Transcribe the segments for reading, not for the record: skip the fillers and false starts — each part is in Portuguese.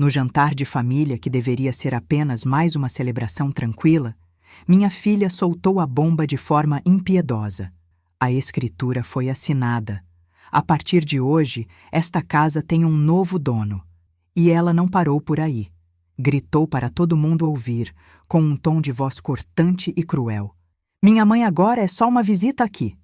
No jantar de família, que deveria ser apenas mais uma celebração tranquila, minha filha soltou a bomba de forma impiedosa. A escritura foi assinada. A partir de hoje, esta casa tem um novo dono. E ela não parou por aí. Gritou para todo mundo ouvir, com um tom de voz cortante e cruel. Minha mãe agora é só uma visita aqui.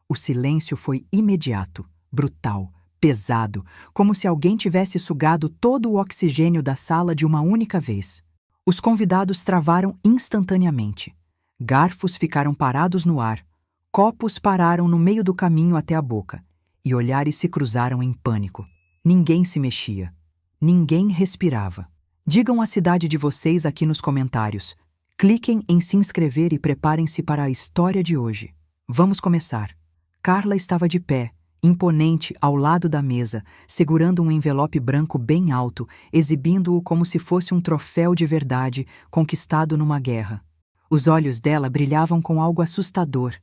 O silêncio foi imediato, brutal, pesado, como se alguém tivesse sugado todo o oxigênio da sala de uma única vez. Os convidados travaram instantaneamente. Garfos ficaram parados no ar, copos pararam no meio do caminho até a boca, e olhares se cruzaram em pânico. Ninguém se mexia. Ninguém respirava. Digam a cidade de vocês aqui nos comentários. Cliquem em se inscrever e preparem-se para a história de hoje. Vamos começar. Carla estava de pé, imponente ao lado da mesa, segurando um envelope branco bem alto, exibindo-o como se fosse um troféu de verdade conquistado numa guerra. Os olhos dela brilhavam com algo assustador,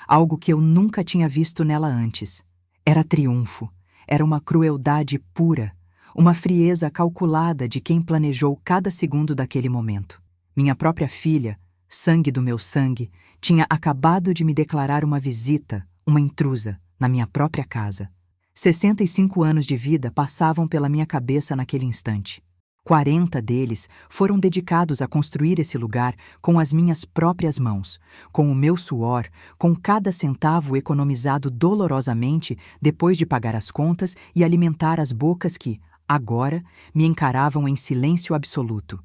algo que eu nunca tinha visto nela antes. Era triunfo, era uma crueldade pura, uma frieza calculada de quem planejou cada segundo daquele momento. Minha própria filha, sangue do meu sangue, tinha acabado de me declarar uma visita, uma intrusa, na minha própria casa. 65 anos de vida passavam pela minha cabeça naquele instante. 40 deles foram dedicados a construir esse lugar com as minhas próprias mãos, com o meu suor, com cada centavo economizado dolorosamente depois de pagar as contas e alimentar as bocas que, agora, me encaravam em silêncio absoluto.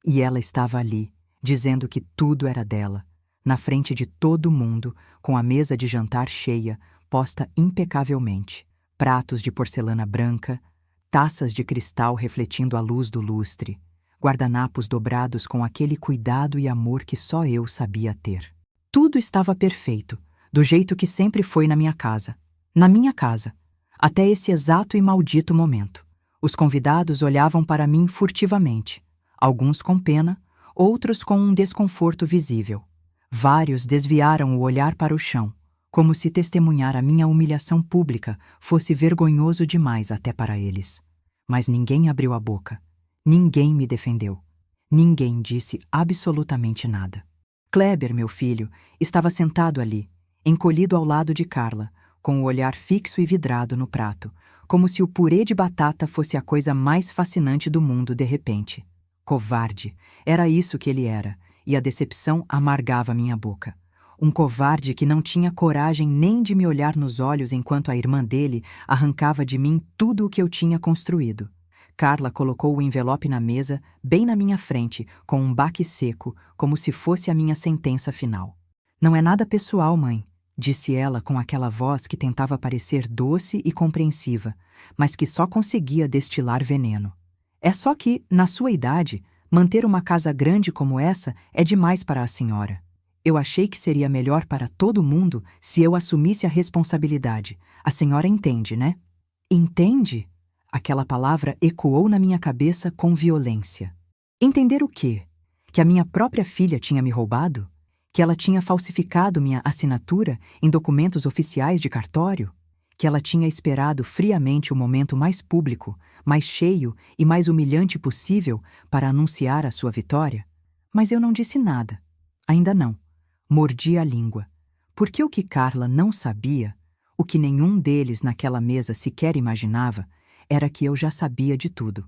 E ela estava ali, dizendo que tudo era dela, na frente de todo mundo, com a mesa de jantar cheia, posta impecavelmente, pratos de porcelana branca, taças de cristal refletindo a luz do lustre, guardanapos dobrados com aquele cuidado e amor que só eu sabia ter. Tudo estava perfeito, do jeito que sempre foi na minha casa. Na minha casa, até esse exato e maldito momento. Os convidados olhavam para mim furtivamente, alguns com pena, outros com um desconforto visível. Vários desviaram o olhar para o chão, como se testemunhar a minha humilhação pública fosse vergonhoso demais até para eles. Mas ninguém abriu a boca. Ninguém me defendeu. Ninguém disse absolutamente nada. Kleber, meu filho, estava sentado ali, encolhido ao lado de Carla, com o olhar fixo e vidrado no prato, como se o purê de batata fosse a coisa mais fascinante do mundo de repente. Covarde, era isso que ele era, e a decepção amargava minha boca. Um covarde que não tinha coragem nem de me olhar nos olhos enquanto a irmã dele arrancava de mim tudo o que eu tinha construído. Carla colocou o envelope na mesa, bem na minha frente, com um baque seco, como se fosse a minha sentença final. Não é nada pessoal, mãe, disse ela com aquela voz que tentava parecer doce e compreensiva, mas que só conseguia destilar veneno. É só que, na sua idade, manter uma casa grande como essa é demais para a senhora. Eu achei que seria melhor para todo mundo se eu assumisse a responsabilidade. A senhora entende, né? Entende? Aquela palavra ecoou na minha cabeça com violência. Entender o quê? Que a minha própria filha tinha me roubado? Que ela tinha falsificado minha assinatura em documentos oficiais de cartório? Que ela tinha esperado friamente o momento mais público, mais cheio e mais humilhante possível para anunciar a sua vitória? Mas eu não disse nada. Ainda não. Mordi a língua, porque o que Carla não sabia, o que nenhum deles naquela mesa sequer imaginava, era que eu já sabia de tudo.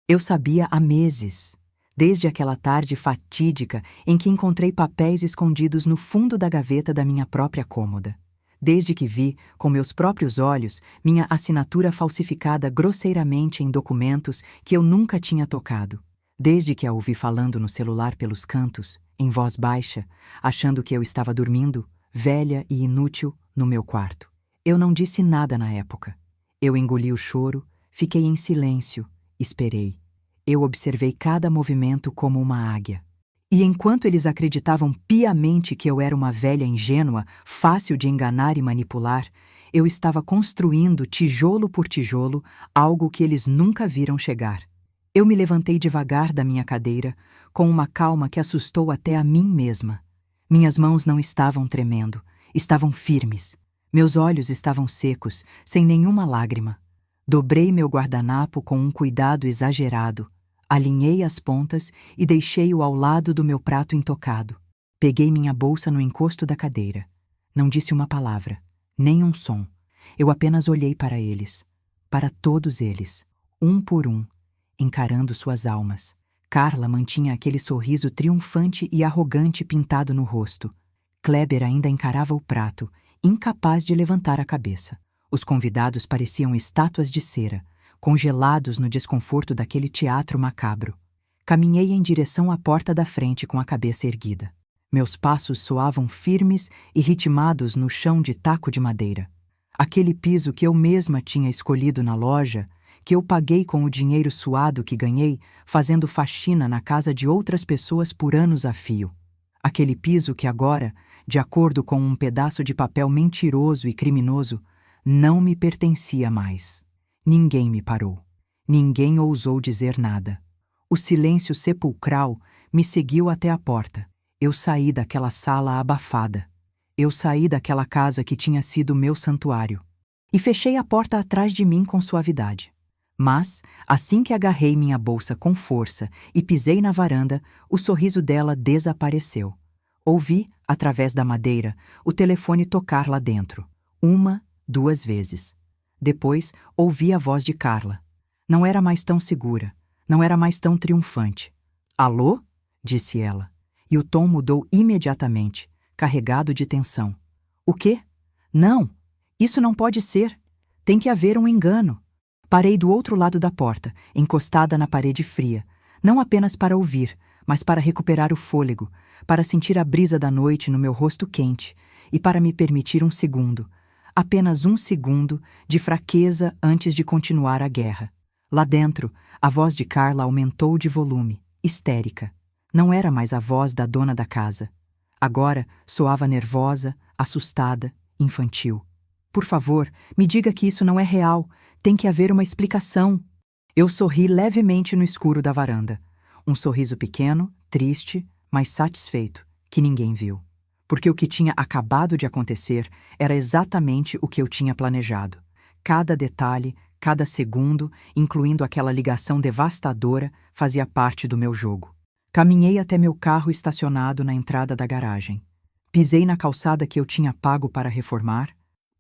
Eu sabia há meses, desde aquela tarde fatídica em que encontrei papéis escondidos no fundo da gaveta da minha própria cômoda. Desde que vi, com meus próprios olhos, minha assinatura falsificada grosseiramente em documentos que eu nunca tinha tocado. Desde que a ouvi falando no celular pelos cantos, em voz baixa, achando que eu estava dormindo, velha e inútil, no meu quarto. Eu não disse nada na época. Eu engoli o choro, fiquei em silêncio, esperei. Eu observei cada movimento como uma águia. E enquanto eles acreditavam piamente que eu era uma velha ingênua, fácil de enganar e manipular, eu estava construindo, tijolo por tijolo, algo que eles nunca viram chegar. Eu me levantei devagar da minha cadeira, com uma calma que assustou até a mim mesma. Minhas mãos não estavam tremendo, estavam firmes. Meus olhos estavam secos, sem nenhuma lágrima. Dobrei meu guardanapo com um cuidado exagerado. Alinhei as pontas e deixei-o ao lado do meu prato intocado. Peguei minha bolsa no encosto da cadeira. Não disse uma palavra, nem um som. Eu apenas olhei para eles, para todos eles, um por um, encarando suas almas. Carla mantinha aquele sorriso triunfante e arrogante pintado no rosto. Kleber ainda encarava o prato, incapaz de levantar a cabeça. Os convidados pareciam estátuas de cera, congelados no desconforto daquele teatro macabro. Caminhei em direção à porta da frente com a cabeça erguida. Meus passos soavam firmes e ritmados no chão de taco de madeira. Aquele piso que eu mesma tinha escolhido na loja, que eu paguei com o dinheiro suado que ganhei fazendo faxina na casa de outras pessoas por anos a fio. Aquele piso que agora, de acordo com um pedaço de papel mentiroso e criminoso, não me pertencia mais. Ninguém me parou. Ninguém ousou dizer nada. O silêncio sepulcral me seguiu até a porta. Eu saí daquela sala abafada. Eu saí daquela casa que tinha sido meu santuário. E fechei a porta atrás de mim com suavidade. Mas, assim que agarrei minha bolsa com força e pisei na varanda, o sorriso dela desapareceu. Ouvi, através da madeira, o telefone tocar lá dentro. 1, 2 vezes. Depois, ouvi a voz de Carla. Não era mais tão segura, não era mais tão triunfante. Alô? Disse ela. E o tom mudou imediatamente, carregado de tensão. O quê? Não! Isso não pode ser! Tem que haver um engano! Parei do outro lado da porta, encostada na parede fria, não apenas para ouvir, mas para recuperar o fôlego, para sentir a brisa da noite no meu rosto quente e para me permitir um segundo, apenas um segundo, de fraqueza antes de continuar a guerra. Lá dentro, a voz de Carla aumentou de volume, histérica. Não era mais a voz da dona da casa. Agora soava nervosa, assustada, infantil. Por favor, me diga que isso não é real. Tem que haver uma explicação. Eu sorri levemente no escuro da varanda. Um sorriso pequeno, triste, mas satisfeito, que ninguém viu. Porque o que tinha acabado de acontecer era exatamente o que eu tinha planejado. Cada detalhe, cada segundo, incluindo aquela ligação devastadora, fazia parte do meu jogo. Caminhei até meu carro estacionado na entrada da garagem. Pisei na calçada que eu tinha pago para reformar,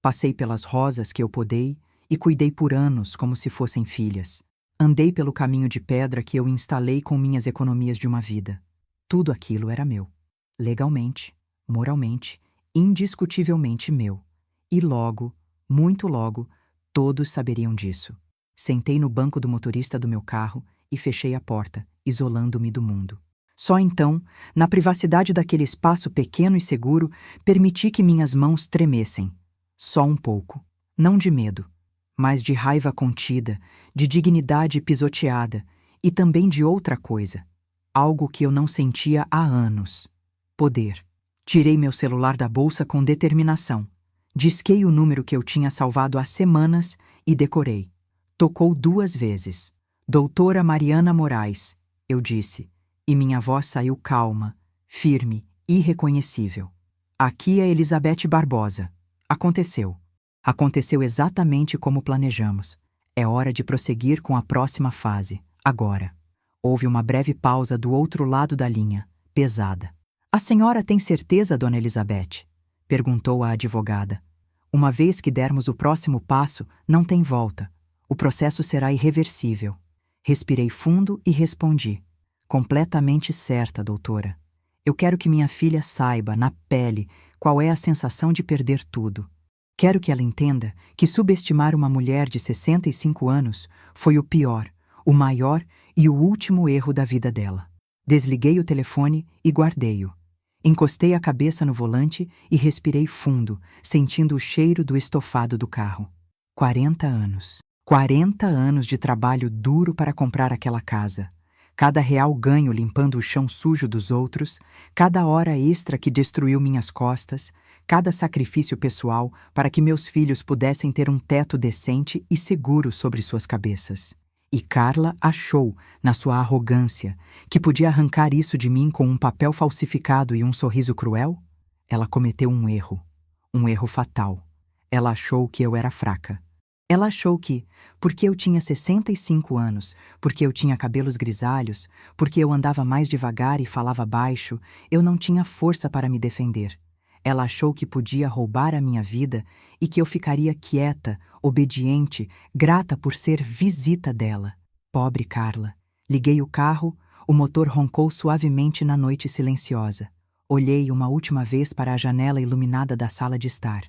passei pelas rosas que eu podei e cuidei por anos como se fossem filhas. Andei pelo caminho de pedra que eu instalei com minhas economias de uma vida. Tudo aquilo era meu. Legalmente, moralmente, indiscutivelmente meu. E logo, muito logo, todos saberiam disso. Sentei no banco do motorista do meu carro e fechei a porta, isolando-me do mundo. Só então, na privacidade daquele espaço pequeno e seguro, permiti que minhas mãos tremessem. Só um pouco. Não de medo, mas de raiva contida, de dignidade pisoteada e também de outra coisa. Algo que eu não sentia há anos. Poder. Tirei meu celular da bolsa com determinação. Disquei o número que eu tinha salvado há semanas e decorei. Tocou 2 vezes. Doutora Mariana Moraes, eu disse, e minha voz saiu calma, firme, irreconhecível. Aqui é Elizabeth Barbosa. Aconteceu. Aconteceu exatamente como planejamos. É hora de prosseguir com a próxima fase, agora. Houve uma breve pausa do outro lado da linha, pesada. A senhora tem certeza, dona Elizabeth? Perguntou a advogada. Uma vez que dermos o próximo passo, não tem volta. O processo será irreversível. Respirei fundo e respondi. Completamente certa, doutora. Eu quero que minha filha saiba, na pele, qual é a sensação de perder tudo. Quero que ela entenda que subestimar uma mulher de 65 anos foi o pior, o maior e o último erro da vida dela. Desliguei o telefone e guardei-o. Encostei a cabeça no volante e respirei fundo, sentindo o cheiro do estofado do carro. 40 anos. 40 anos de trabalho duro para comprar aquela casa. Cada real ganho limpando o chão sujo dos outros, cada hora extra que destruiu minhas costas, cada sacrifício pessoal para que meus filhos pudessem ter um teto decente e seguro sobre suas cabeças. E Carla achou, na sua arrogância, que podia arrancar isso de mim com um papel falsificado e um sorriso cruel? Ela cometeu um erro fatal. Ela achou que eu era fraca. Ela achou que, porque eu tinha 65 anos, porque eu tinha cabelos grisalhos, porque eu andava mais devagar e falava baixo, eu não tinha força para me defender. Ela achou que podia roubar a minha vida e que eu ficaria quieta, obediente, grata por ser visita dela. Pobre Carla. Liguei o carro, o motor roncou suavemente na noite silenciosa. Olhei uma última vez para a janela iluminada da sala de estar.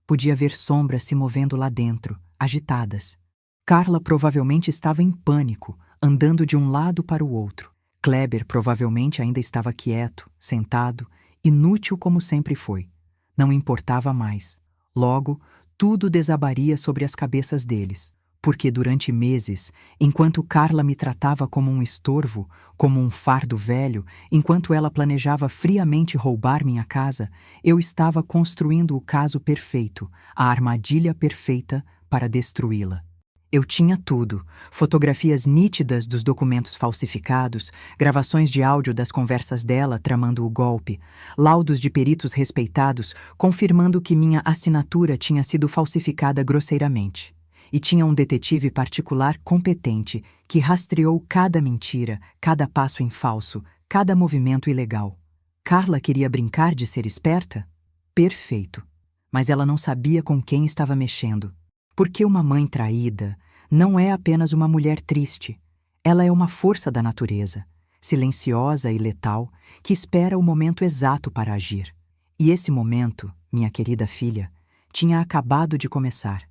Podia ver sombras se movendo lá dentro, agitadas. Carla provavelmente estava em pânico, andando de um lado para o outro. Kleber provavelmente ainda estava quieto, sentado, inútil como sempre foi. Não importava mais. Logo, tudo desabaria sobre as cabeças deles, porque durante meses, enquanto Carla me tratava como um estorvo, como um fardo velho, enquanto ela planejava friamente roubar minha casa, eu estava construindo o caso perfeito, a armadilha perfeita para destruí-la. Eu tinha tudo: fotografias nítidas dos documentos falsificados, gravações de áudio das conversas dela tramando o golpe, laudos de peritos respeitados confirmando que minha assinatura tinha sido falsificada grosseiramente. E tinha um detetive particular competente que rastreou cada mentira, cada passo em falso, cada movimento ilegal. Carla queria brincar de ser esperta? Perfeito. Mas ela não sabia com quem estava mexendo. Porque uma mãe traída não é apenas uma mulher triste. Ela é uma força da natureza, silenciosa e letal, que espera o momento exato para agir. E esse momento, minha querida filha, tinha acabado de começar.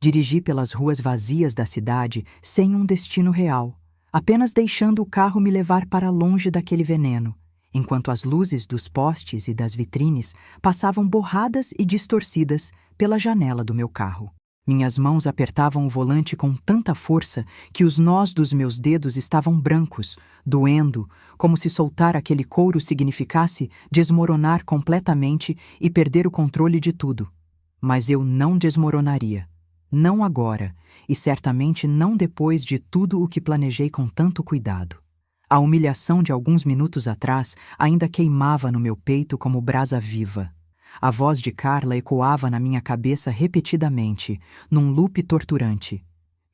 Dirigi pelas ruas vazias da cidade sem um destino real, apenas deixando o carro me levar para longe daquele veneno, enquanto as luzes dos postes e das vitrines passavam borradas e distorcidas pela janela do meu carro. Minhas mãos apertavam o volante com tanta força que os nós dos meus dedos estavam brancos, doendo, como se soltar aquele couro significasse desmoronar completamente e perder o controle de tudo. Mas eu não desmoronaria. Não agora, e certamente não depois de tudo o que planejei com tanto cuidado. A humilhação de alguns minutos atrás ainda queimava no meu peito como brasa viva. A voz de Carla ecoava na minha cabeça repetidamente, num loop torturante.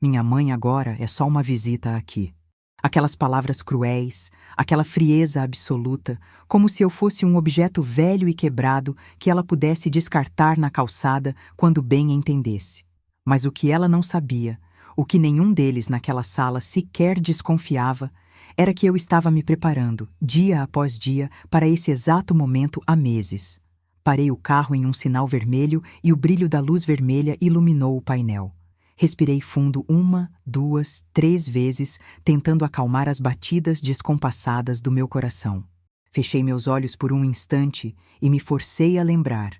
Minha mãe agora é só uma visita aqui. Aquelas palavras cruéis, aquela frieza absoluta, como se eu fosse um objeto velho e quebrado que ela pudesse descartar na calçada quando bem entendesse. Mas o que ela não sabia, o que nenhum deles naquela sala sequer desconfiava, era que eu estava me preparando, dia após dia, para esse exato momento há meses. Parei o carro em um sinal vermelho e o brilho da luz vermelha iluminou o painel. Respirei fundo 1, 2, 3 vezes, tentando acalmar as batidas descompassadas do meu coração. Fechei meus olhos por um instante e me forcei a lembrar,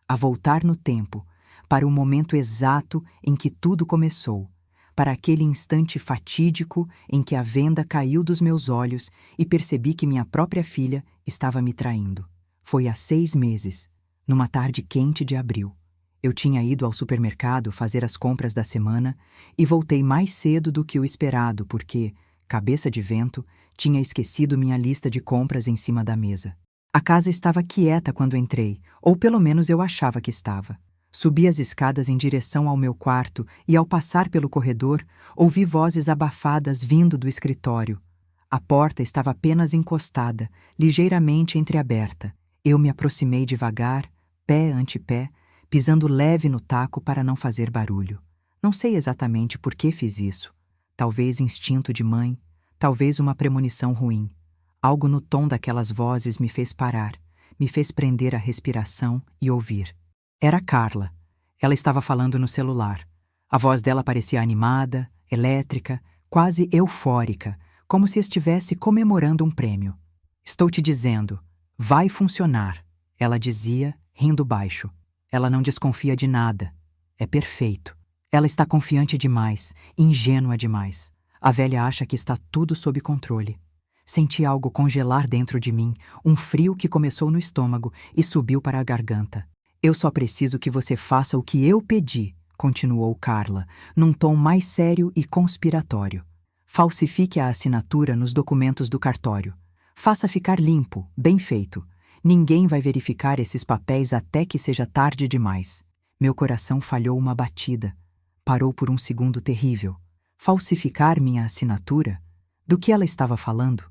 a voltar no tempo, para o momento exato em que tudo começou, para aquele instante fatídico em que a venda caiu dos meus olhos e percebi que minha própria filha estava me traindo. Foi há 6 meses, numa tarde quente de abril. Eu tinha ido ao supermercado fazer as compras da semana e voltei mais cedo do que o esperado porque, cabeça de vento, tinha esquecido minha lista de compras em cima da mesa. A casa estava quieta quando entrei, ou pelo menos eu achava que estava. Subi as escadas em direção ao meu quarto e, ao passar pelo corredor, ouvi vozes abafadas vindo do escritório. A porta estava apenas encostada, ligeiramente entreaberta. Eu me aproximei devagar, pé ante pé, pisando leve no taco para não fazer barulho. Não sei exatamente por que fiz isso. Talvez instinto de mãe, talvez uma premonição ruim. Algo no tom daquelas vozes me fez parar, me fez prender a respiração e ouvir. Era Carla. Ela estava falando no celular. A voz dela parecia animada, elétrica, quase eufórica, como se estivesse comemorando um prêmio. Estou te dizendo, vai funcionar, ela dizia, rindo baixo. Ela não desconfia de nada. É perfeito. Ela está confiante demais, ingênua demais. A velha acha que está tudo sob controle. Senti algo congelar dentro de mim, um frio que começou no estômago e subiu para a garganta. Eu só preciso que você faça o que eu pedi, continuou Carla, num tom mais sério e conspiratório. Falsifique a assinatura nos documentos do cartório. Faça ficar limpo, bem feito. Ninguém vai verificar esses papéis até que seja tarde demais. Meu coração falhou uma batida. Parou por um segundo terrível. Falsificar minha assinatura? Do que ela estava falando?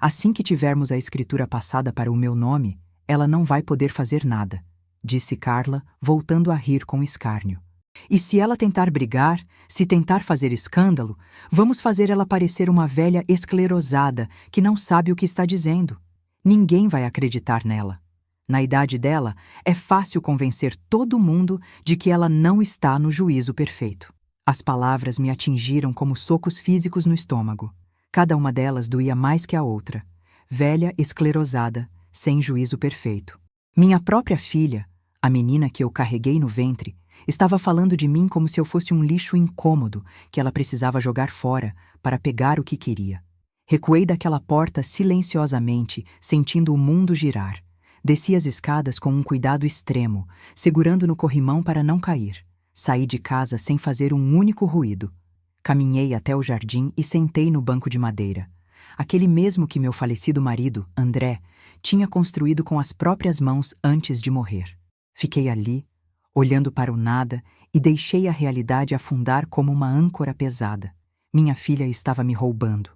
Assim que tivermos a escritura passada para o meu nome, ela não vai poder fazer nada, disse Carla, voltando a rir com escárnio. E se ela tentar brigar, se tentar fazer escândalo, vamos fazer ela parecer uma velha esclerosada que não sabe o que está dizendo. Ninguém vai acreditar nela. Na idade dela, é fácil convencer todo mundo de que ela não está no juízo perfeito. As palavras me atingiram como socos físicos no estômago. Cada uma delas doía mais que a outra. Velha esclerosada, sem juízo perfeito. Minha própria filha, a menina que eu carreguei no ventre, estava falando de mim como se eu fosse um lixo incômodo que ela precisava jogar fora para pegar o que queria. Recuei daquela porta silenciosamente, sentindo o mundo girar. Desci as escadas com um cuidado extremo, segurando no corrimão para não cair. Saí de casa sem fazer um único ruído. Caminhei até o jardim e sentei no banco de madeira. Aquele mesmo que meu falecido marido, André, tinha construído com as próprias mãos antes de morrer. Fiquei ali, olhando para o nada, e deixei a realidade afundar como uma âncora pesada. Minha filha estava me roubando.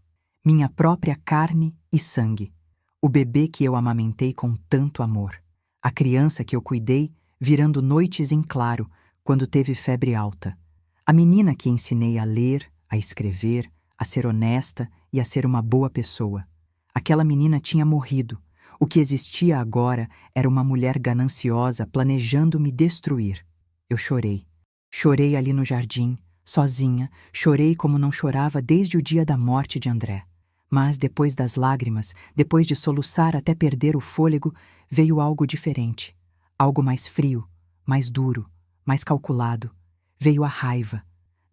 Minha própria carne e sangue. O bebê que eu amamentei com tanto amor. A criança que eu cuidei, virando noites em claro, quando teve febre alta. A menina que ensinei a ler, a escrever, a ser honesta e a ser uma boa pessoa. Aquela menina tinha morrido. O que existia agora era uma mulher gananciosa planejando me destruir. Eu chorei. Chorei ali no jardim, sozinha, chorei como não chorava desde o dia da morte de André. Mas depois das lágrimas, depois de soluçar até perder o fôlego, veio algo diferente. Algo mais frio, mais duro, mais calculado. Veio a raiva.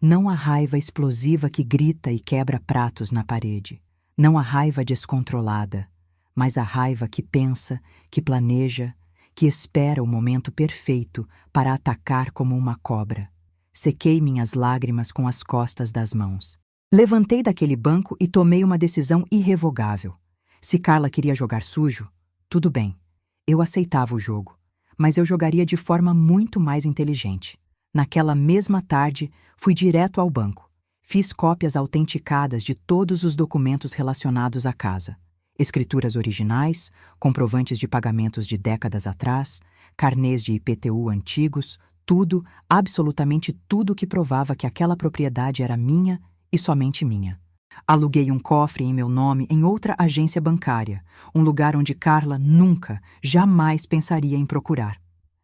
Não a raiva explosiva que grita e quebra pratos na parede. Não a raiva descontrolada, mas a raiva que pensa, que planeja, que espera o momento perfeito para atacar como uma cobra. Sequei minhas lágrimas com as costas das mãos. Levantei daquele banco e tomei uma decisão irrevogável. Se Carla queria jogar sujo, tudo bem. Eu aceitava o jogo, mas eu jogaria de forma muito mais inteligente. Naquela mesma tarde, fui direto ao banco. Fiz cópias autenticadas de todos os documentos relacionados à casa. Escrituras originais, comprovantes de pagamentos de décadas atrás, carnês de IPTU antigos, tudo, absolutamente tudo que provava que aquela propriedade era minha e somente minha. Aluguei um cofre em meu nome em outra agência bancária, um lugar onde Carla nunca, jamais pensaria em procurar.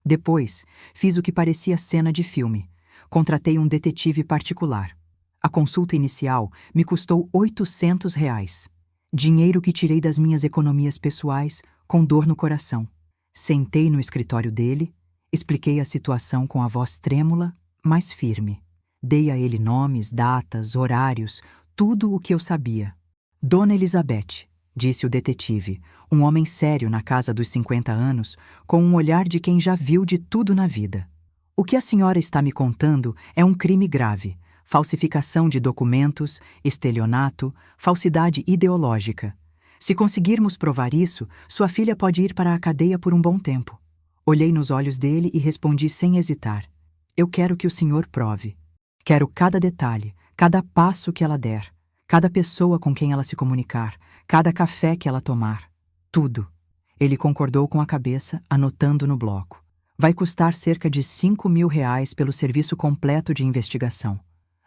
Depois, fiz o que parecia cena de filme. Contratei um detetive particular. A consulta inicial me custou R$ 800. Dinheiro que tirei das minhas economias pessoais, com dor no coração. Sentei no escritório dele, expliquei a situação com a voz trêmula, mas firme. Dei a ele nomes, datas, horários, tudo o que eu sabia. Dona Elizabeth, disse o detetive, um homem sério na casa dos 50 anos, com um olhar de quem já viu de tudo na vida. O que a senhora está me contando é um crime grave. Falsificação de documentos, estelionato, falsidade ideológica. Se conseguirmos provar isso, sua filha pode ir para a cadeia por um bom tempo. Olhei nos olhos dele e respondi sem hesitar. Eu quero que o senhor prove. Quero cada detalhe, cada passo que ela der, cada pessoa com quem ela se comunicar, cada café que ela tomar. Tudo. Ele concordou com a cabeça, anotando no bloco. Vai custar cerca de R$ 5.000 pelo serviço completo de investigação.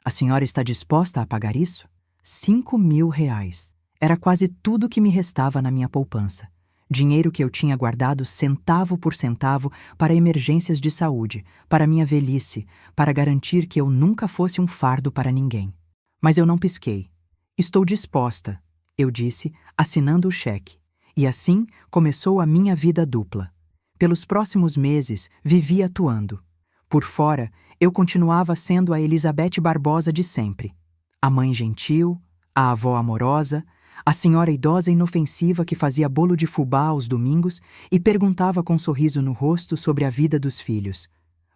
A senhora está disposta a pagar isso? R$ 5.000. Era quase tudo que me restava na minha poupança. Dinheiro que eu tinha guardado centavo por centavo para emergências de saúde, para minha velhice, para garantir que eu nunca fosse um fardo para ninguém. Mas eu não pisquei. Estou disposta, eu disse, assinando o cheque. E assim começou a minha vida dupla. Pelos próximos meses, vivi atuando. Por fora, eu continuava sendo a Elizabeth Barbosa de sempre. A mãe gentil, a avó amorosa, a senhora idosa inofensiva que fazia bolo de fubá aos domingos e perguntava com um sorriso no rosto sobre a vida dos filhos.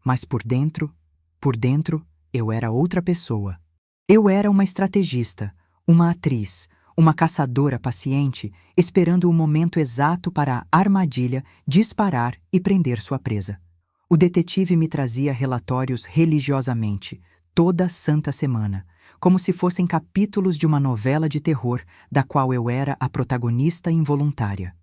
Mas por dentro, eu era outra pessoa. Eu era uma estrategista, uma atriz, uma caçadora paciente, esperando o momento exato para a armadilha disparar e prender sua presa. O detetive me trazia relatórios religiosamente, toda santa semana, como se fossem capítulos de uma novela de terror da qual eu era a protagonista involuntária.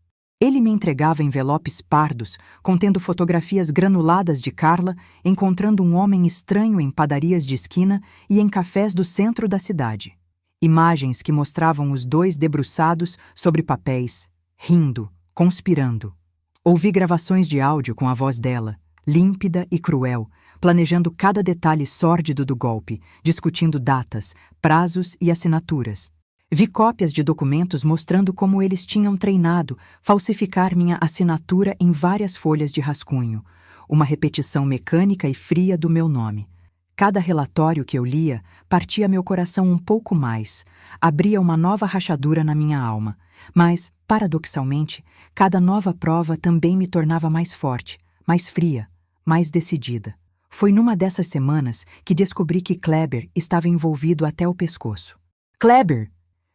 Ele me entregava envelopes pardos contendo fotografias granuladas de Carla encontrando um homem estranho em padarias de esquina e em cafés do centro da cidade. Imagens que mostravam os dois debruçados sobre papéis, rindo, conspirando. Ouvi gravações de áudio com a voz dela, límpida e cruel, planejando cada detalhe sórdido do golpe, discutindo datas, prazos e assinaturas. Vi cópias de documentos mostrando como eles tinham treinado falsificar minha assinatura em várias folhas de rascunho, uma repetição mecânica e fria do meu nome. Cada relatório que eu lia partia meu coração um pouco mais, abria uma nova rachadura na minha alma, mas, paradoxalmente, cada nova prova também me tornava mais forte, mais fria, mais decidida. Foi numa dessas semanas que descobri que Kleber estava envolvido até o pescoço. Kleber!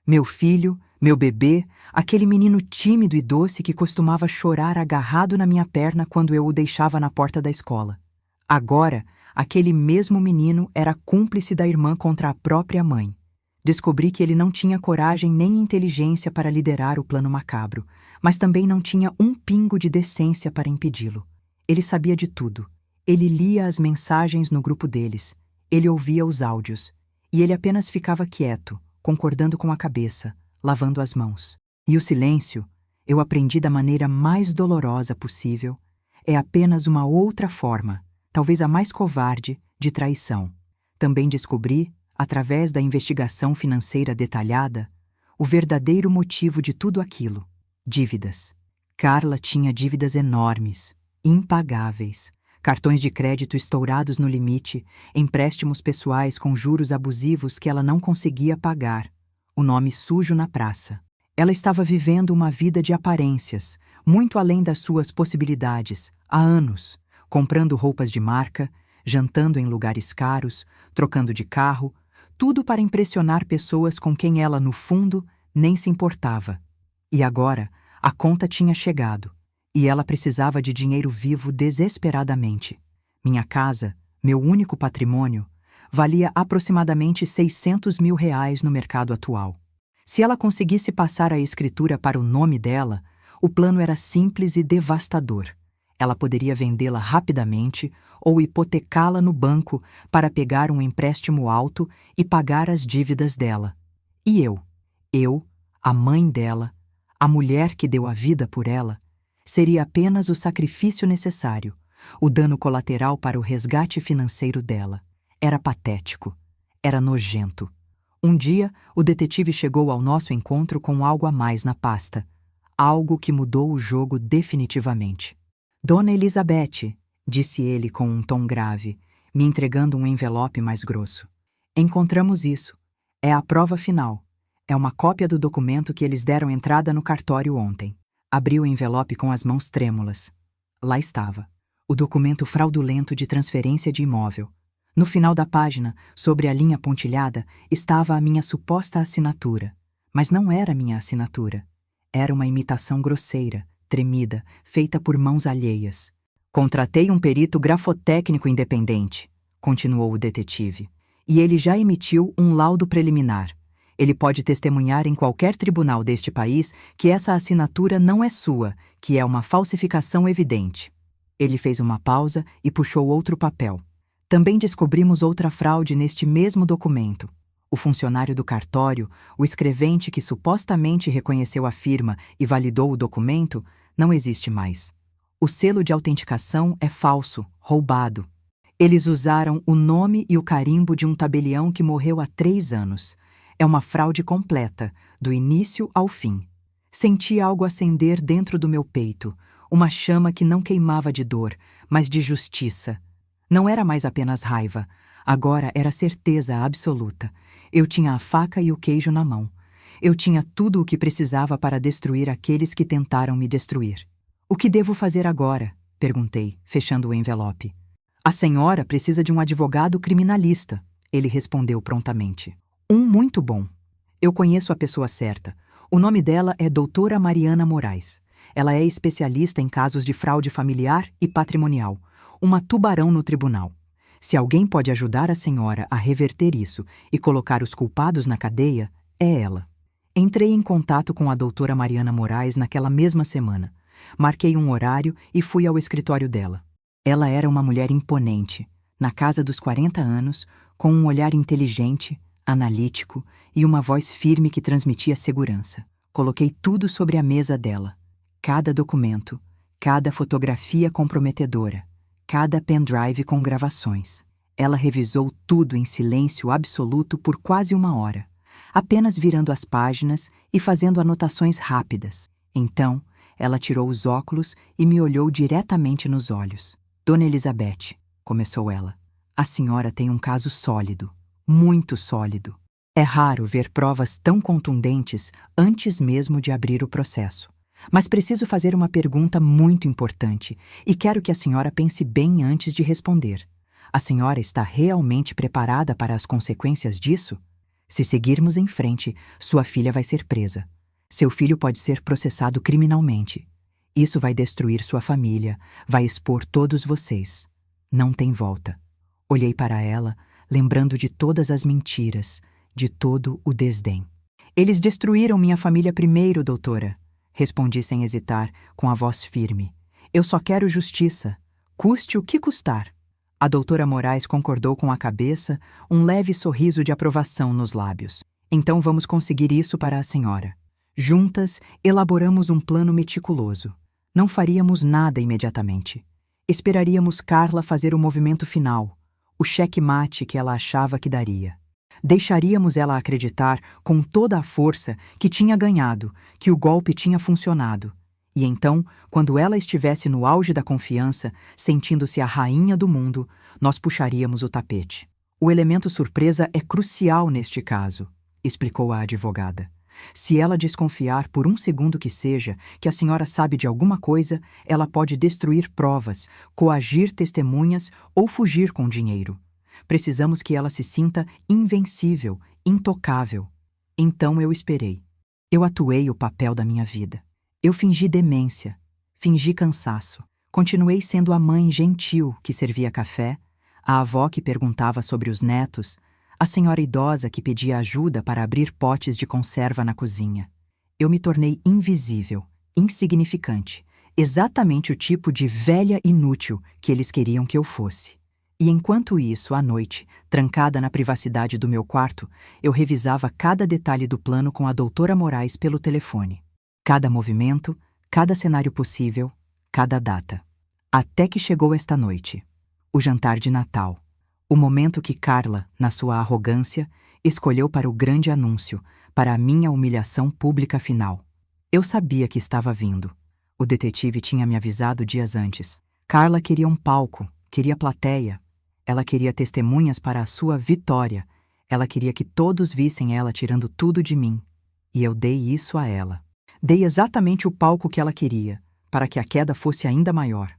Meu filho, meu bebê, aquele menino tímido e doce que costumava chorar agarrado na minha perna quando eu o deixava na porta da escola. Agora, aquele mesmo menino era cúmplice da irmã contra a própria mãe. Descobri que ele não tinha coragem nem inteligência para liderar o plano macabro, mas também não tinha um pingo de decência para impedi-lo. Ele sabia de tudo. Ele lia as mensagens no grupo deles, ele ouvia os áudios, e ele apenas ficava quieto, concordando com a cabeça, lavando as mãos. E o silêncio, eu aprendi da maneira mais dolorosa possível, é apenas uma outra forma, talvez a mais covarde, de traição. Também descobri, através da investigação financeira detalhada, o verdadeiro motivo de tudo aquilo: dívidas. Carla tinha dívidas enormes, impagáveis. Cartões de crédito estourados no limite, empréstimos pessoais com juros abusivos que ela não conseguia pagar, o nome sujo na praça. Ela estava vivendo uma vida de aparências, muito além das suas possibilidades, há anos, comprando roupas de marca, jantando em lugares caros, trocando de carro, tudo para impressionar pessoas com quem ela, no fundo, nem se importava. E agora, a conta tinha chegado. E ela precisava de dinheiro vivo desesperadamente. Minha casa, meu único patrimônio, valia aproximadamente R$600 mil no mercado atual. Se ela conseguisse passar a escritura para o nome dela, o plano era simples e devastador. Ela poderia vendê-la rapidamente ou hipotecá-la no banco para pegar um empréstimo alto e pagar as dívidas dela. E eu, a mãe dela, a mulher que deu a vida por ela, seria apenas o sacrifício necessário, o dano colateral para o resgate financeiro dela. Era patético. Era nojento. Um dia, o detetive chegou ao nosso encontro com algo a mais na pasta. Algo que mudou o jogo definitivamente. Dona Elizabeth, disse ele com um tom grave, me entregando um envelope mais grosso. Encontramos isso. É a prova final. É uma cópia do documento que eles deram entrada no cartório ontem. Abri o envelope com as mãos trêmulas. Lá estava. O documento fraudulento de transferência de imóvel. No final da página, sobre a linha pontilhada, estava a minha suposta assinatura. Mas não era minha assinatura. Era uma imitação grosseira, tremida, feita por mãos alheias. Contratei um perito grafotécnico independente, continuou o detetive, e ele já emitiu um laudo preliminar. Ele pode testemunhar em qualquer tribunal deste país que essa assinatura não é sua, que é uma falsificação evidente. Ele fez uma pausa e puxou outro papel. Também descobrimos outra fraude neste mesmo documento. O funcionário do cartório, o escrevente que supostamente reconheceu a firma e validou o documento, não existe mais. O selo de autenticação é falso, roubado. Eles usaram o nome e o carimbo de um tabelião que morreu há 3 anos. É uma fraude completa, do início ao fim. Senti algo acender dentro do meu peito, uma chama que não queimava de dor, mas de justiça. Não era mais apenas raiva, agora era certeza absoluta. Eu tinha a faca e o queijo na mão. Eu tinha tudo o que precisava para destruir aqueles que tentaram me destruir. O que devo fazer agora? Perguntei, fechando o envelope. A senhora precisa de um advogado criminalista, ele respondeu prontamente. Um muito bom. Eu conheço a pessoa certa. O nome dela é Doutora Mariana Moraes. Ela é especialista em casos de fraude familiar e patrimonial. Uma tubarão no tribunal. Se alguém pode ajudar a senhora a reverter isso e colocar os culpados na cadeia, é ela. Entrei em contato com a doutora Mariana Moraes naquela mesma semana. Marquei um horário e fui ao escritório dela. Ela era uma mulher imponente, na casa dos 40 anos, com um olhar inteligente, analítico e uma voz firme que transmitia segurança. Coloquei tudo sobre a mesa dela. Cada documento, cada fotografia comprometedora, cada pendrive com gravações. Ela revisou tudo em silêncio absoluto por quase 1 hora, apenas virando as páginas e fazendo anotações rápidas. Então, ela tirou os óculos e me olhou diretamente nos olhos. Dona Elizabeth, começou ela, a senhora tem um caso sólido, muito sólido. É raro ver provas tão contundentes antes mesmo de abrir o processo. Mas preciso fazer uma pergunta muito importante e quero que a senhora pense bem antes de responder. A senhora está realmente preparada para as consequências disso? Se seguirmos em frente, sua filha vai ser presa. Seu filho pode ser processado criminalmente. Isso vai destruir sua família, vai expor todos vocês. Não tem volta. Olhei para ela, lembrando de todas as mentiras, de todo o desdém. Eles destruíram minha família primeiro, doutora. Respondi sem hesitar, com a voz firme. Eu só quero justiça, custe o que custar. A doutora Moraes concordou com a cabeça, um leve sorriso de aprovação nos lábios. Então vamos conseguir isso para a senhora. Juntas, elaboramos um plano meticuloso. Não faríamos nada imediatamente. Esperaríamos Carla fazer o movimento final, o cheque-mate que ela achava que daria. Deixaríamos ela acreditar com toda a força que tinha ganhado, que o golpe tinha funcionado. E então, quando ela estivesse no auge da confiança, sentindo-se a rainha do mundo, nós puxaríamos o tapete. O elemento surpresa é crucial neste caso, explicou a advogada. Se ela desconfiar por um segundo que seja que a senhora sabe de alguma coisa, ela pode destruir provas, coagir testemunhas ou fugir com dinheiro. Precisamos que ela se sinta invencível, intocável. Então eu esperei. Eu atuei o papel da minha vida. Eu fingi demência, fingi cansaço. Continuei sendo a mãe gentil que servia café, a avó que perguntava sobre os netos, a senhora idosa que pedia ajuda para abrir potes de conserva na cozinha. Eu me tornei invisível, insignificante, exatamente o tipo de velha inútil que eles queriam que eu fosse. E enquanto isso, à noite, trancada na privacidade do meu quarto, eu revisava cada detalhe do plano com a doutora Moraes pelo telefone. Cada movimento, cada cenário possível, cada data. Até que chegou esta noite. O jantar de Natal. O momento que Carla, na sua arrogância, escolheu para o grande anúncio, para a minha humilhação pública final. Eu sabia que estava vindo. O detetive tinha me avisado dias antes. Carla queria um palco, queria plateia. Ela queria testemunhas para a sua vitória. Ela queria que todos vissem ela tirando tudo de mim. E eu dei isso a ela. Dei exatamente o palco que ela queria, para que a queda fosse ainda maior.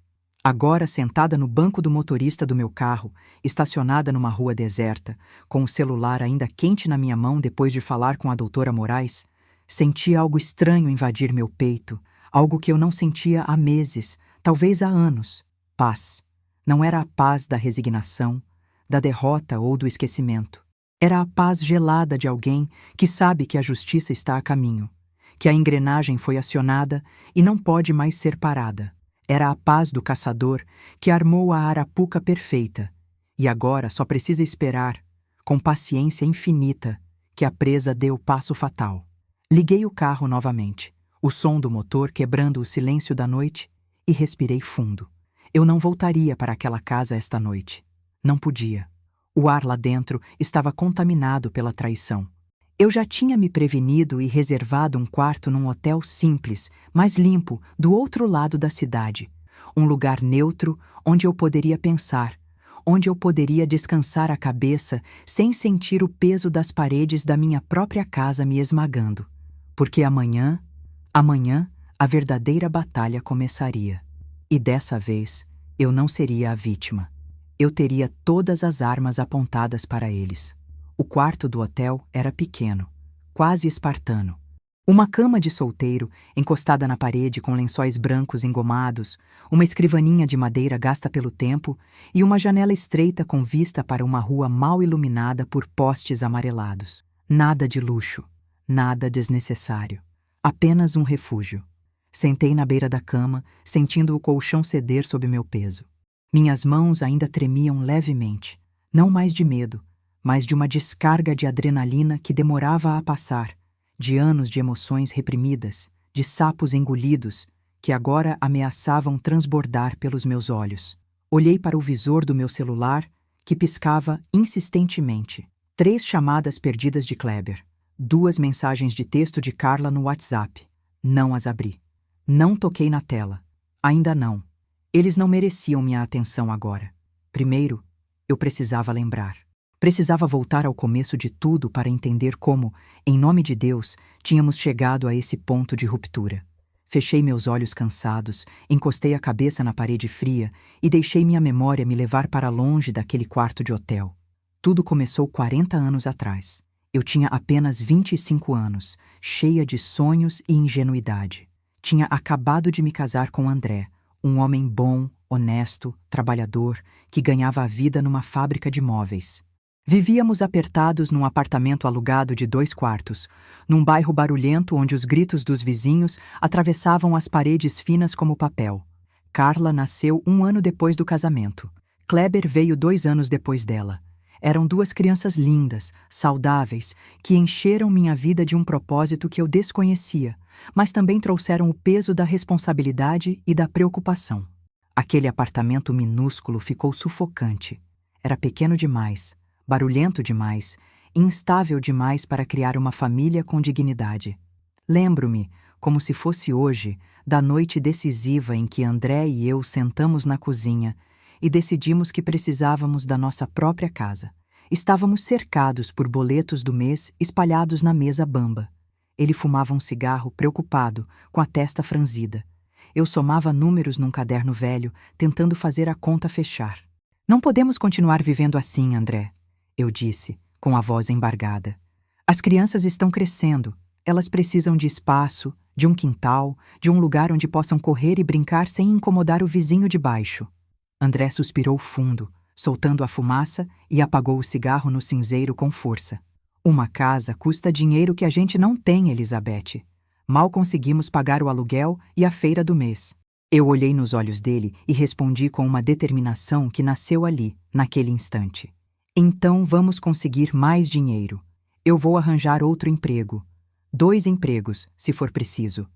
Agora, sentada no banco do motorista do meu carro, estacionada numa rua deserta, com o celular ainda quente na minha mão depois de falar com a doutora Moraes, senti algo estranho invadir meu peito, algo que eu não sentia há meses, talvez há anos. Paz. Não era a paz da resignação, da derrota ou do esquecimento. Era a paz gelada de alguém que sabe que a justiça está a caminho, que a engrenagem foi acionada e não pode mais ser parada. Era a paz do caçador que armou a arapuca perfeita e agora só precisa esperar, com paciência infinita, que a presa dê o passo fatal. Liguei o carro novamente, o som do motor quebrando o silêncio da noite, e respirei fundo. Eu não voltaria para aquela casa esta noite. Não podia. O ar lá dentro estava contaminado pela traição. Eu já tinha me prevenido e reservado um quarto num hotel simples, mais limpo, do outro lado da cidade. Um lugar neutro onde eu poderia pensar, onde eu poderia descansar a cabeça sem sentir o peso das paredes da minha própria casa me esmagando. Porque amanhã, a verdadeira batalha começaria. E dessa vez, eu não seria a vítima. Eu teria todas as armas apontadas para eles. O quarto do hotel era pequeno, quase espartano. Uma cama de solteiro, encostada na parede com lençóis brancos engomados, uma escrivaninha de madeira gasta pelo tempo e uma janela estreita com vista para uma rua mal iluminada por postes amarelados. Nada de luxo, nada desnecessário. Apenas um refúgio. Sentei na beira da cama, sentindo o colchão ceder sob meu peso. Minhas mãos ainda tremiam levemente, não mais de medo, mas de uma descarga de adrenalina que demorava a passar, de anos de emoções reprimidas, de sapos engolidos, que agora ameaçavam transbordar pelos meus olhos. Olhei para o visor do meu celular, que piscava insistentemente. 3 chamadas perdidas de Kleber. 2 mensagens de texto de Carla no WhatsApp. Não as abri. Não toquei na tela. Ainda não. Eles não mereciam minha atenção agora. Primeiro, eu precisava lembrar. Precisava voltar ao começo de tudo para entender como, em nome de Deus, tínhamos chegado a esse ponto de ruptura. Fechei meus olhos cansados, encostei a cabeça na parede fria e deixei minha memória me levar para longe daquele quarto de hotel. Tudo começou 40 anos atrás. Eu tinha apenas 25 anos, cheia de sonhos e ingenuidade. Tinha acabado de me casar com André, um homem bom, honesto, trabalhador, que ganhava a vida numa fábrica de móveis. Vivíamos apertados num apartamento alugado de 2 quartos, num bairro barulhento onde os gritos dos vizinhos atravessavam as paredes finas como papel. Carla nasceu 1 ano depois do casamento. Kleber veio 2 anos depois dela. Eram 2 crianças lindas, saudáveis, que encheram minha vida de um propósito que eu desconhecia, mas também trouxeram o peso da responsabilidade e da preocupação. Aquele apartamento minúsculo ficou sufocante. Era pequeno demais, barulhento demais, instável demais para criar uma família com dignidade. Lembro-me, como se fosse hoje, da noite decisiva em que André e eu sentamos na cozinha e decidimos que precisávamos da nossa própria casa. Estávamos cercados por boletos do mês espalhados na mesa bamba. Ele fumava um cigarro preocupado, com a testa franzida. Eu somava números num caderno velho, tentando fazer a conta fechar. Não podemos continuar vivendo assim, André, eu disse, com a voz embargada. As crianças estão crescendo. Elas precisam de espaço, de um quintal, de um lugar onde possam correr e brincar sem incomodar o vizinho de baixo. André suspirou fundo, soltando a fumaça e apagou o cigarro no cinzeiro com força. Uma casa custa dinheiro que a gente não tem, Elizabeth. Mal conseguimos pagar o aluguel e a feira do mês. Eu olhei nos olhos dele e respondi com uma determinação que nasceu ali, naquele instante. Então vamos conseguir mais dinheiro. Eu vou arranjar outro emprego. 2 empregos, se for preciso.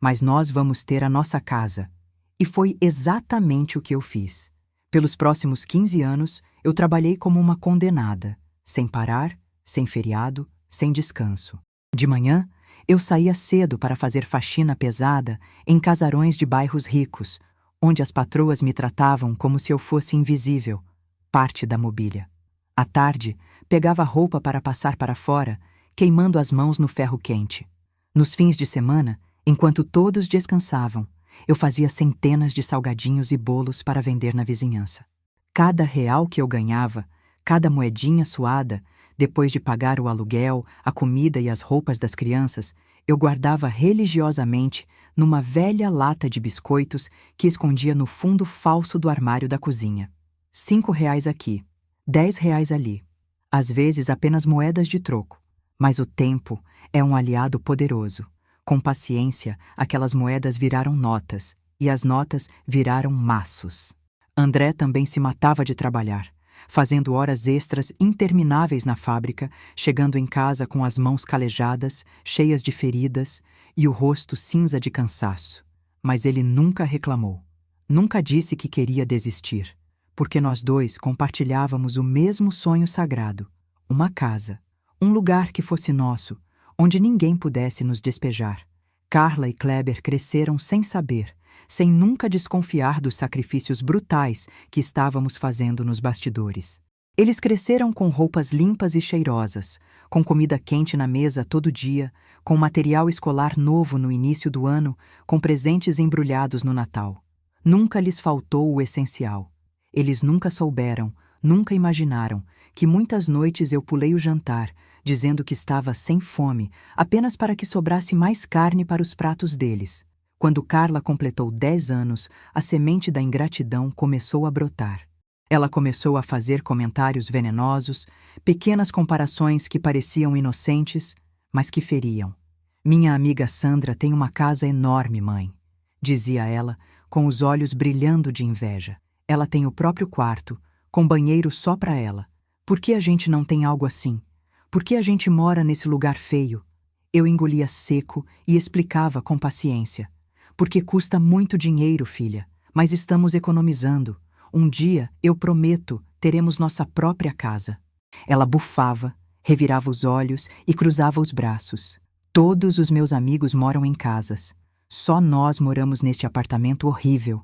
Mas nós vamos ter a nossa casa. E foi exatamente o que eu fiz. Pelos próximos 15 anos, eu trabalhei como uma condenada, sem parar, sem feriado, sem descanso. De manhã, eu saía cedo para fazer faxina pesada em casarões de bairros ricos, onde as patroas me tratavam como se eu fosse invisível, parte da mobília. À tarde, pegava roupa para passar para fora, queimando as mãos no ferro quente. Nos fins de semana, enquanto todos descansavam, eu fazia centenas de salgadinhos e bolos para vender na vizinhança. Cada real que eu ganhava, cada moedinha suada, depois de pagar o aluguel, a comida e as roupas das crianças, eu guardava religiosamente numa velha lata de biscoitos que escondia no fundo falso do armário da cozinha. 5 reais aqui, 10 reais ali. Às vezes apenas moedas de troco. Mas o tempo é um aliado poderoso. Com paciência, aquelas moedas viraram notas, e as notas viraram maços. André também se matava de trabalhar, fazendo horas extras intermináveis na fábrica, chegando em casa com as mãos calejadas, cheias de feridas, e o rosto cinza de cansaço. Mas ele nunca reclamou. Nunca disse que queria desistir, porque nós 2 compartilhávamos o mesmo sonho sagrado, uma casa, um lugar que fosse nosso, onde ninguém pudesse nos despejar. Carla e Kleber cresceram sem saber, sem nunca desconfiar dos sacrifícios brutais que estávamos fazendo nos bastidores. Eles cresceram com roupas limpas e cheirosas, com comida quente na mesa todo dia, com material escolar novo no início do ano, com presentes embrulhados no Natal. Nunca lhes faltou o essencial. Eles nunca souberam, nunca imaginaram que muitas noites eu pulei o jantar, dizendo que estava sem fome, apenas para que sobrasse mais carne para os pratos deles. Quando Carla completou 10 anos, a semente da ingratidão começou a brotar. Ela começou a fazer comentários venenosos, pequenas comparações que pareciam inocentes, mas que feriam. Minha amiga Sandra tem uma casa enorme, mãe, dizia ela, com os olhos brilhando de inveja. Ela tem o próprio quarto, com banheiro só para ela. Por que a gente não tem algo assim? Por que a gente mora nesse lugar feio? Eu engolia seco e explicava com paciência. Porque custa muito dinheiro, filha, mas estamos economizando. Um dia, eu prometo, teremos nossa própria casa. Ela bufava, revirava os olhos e cruzava os braços. Todos os meus amigos moram em casas. Só nós moramos neste apartamento horrível.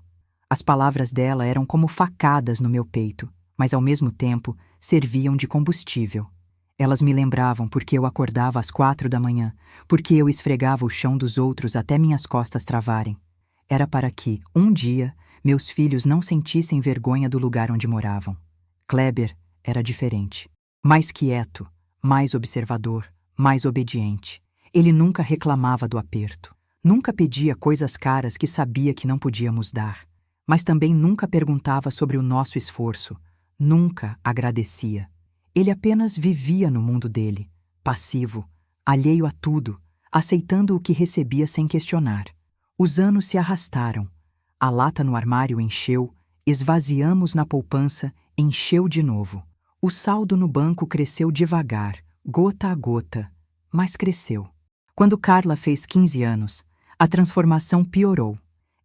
As palavras dela eram como facadas no meu peito, mas ao mesmo tempo serviam de combustível. Elas me lembravam porque eu acordava às 4 da manhã, porque eu esfregava o chão dos outros até minhas costas travarem. Era para que, um dia, meus filhos não sentissem vergonha do lugar onde moravam. Kleber era diferente. Mais quieto, mais observador, mais obediente. Ele nunca reclamava do aperto. Nunca pedia coisas caras que sabia que não podíamos dar. Mas também nunca perguntava sobre o nosso esforço. Nunca agradecia. Ele apenas vivia no mundo dele, passivo, alheio a tudo, aceitando o que recebia sem questionar. Os anos se arrastaram. A lata no armário encheu, esvaziamos na poupança, encheu de novo. O saldo no banco cresceu devagar, gota a gota, mas cresceu. Quando Carla fez 15 anos, a transformação piorou.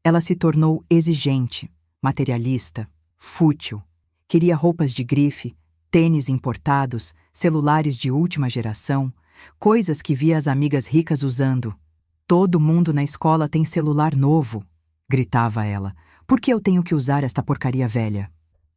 Ela se tornou exigente, materialista, fútil. Queria roupas de grife, tênis importados, celulares de última geração, coisas que via as amigas ricas usando. Todo mundo na escola tem celular novo, gritava ela. Por que eu tenho que usar esta porcaria velha?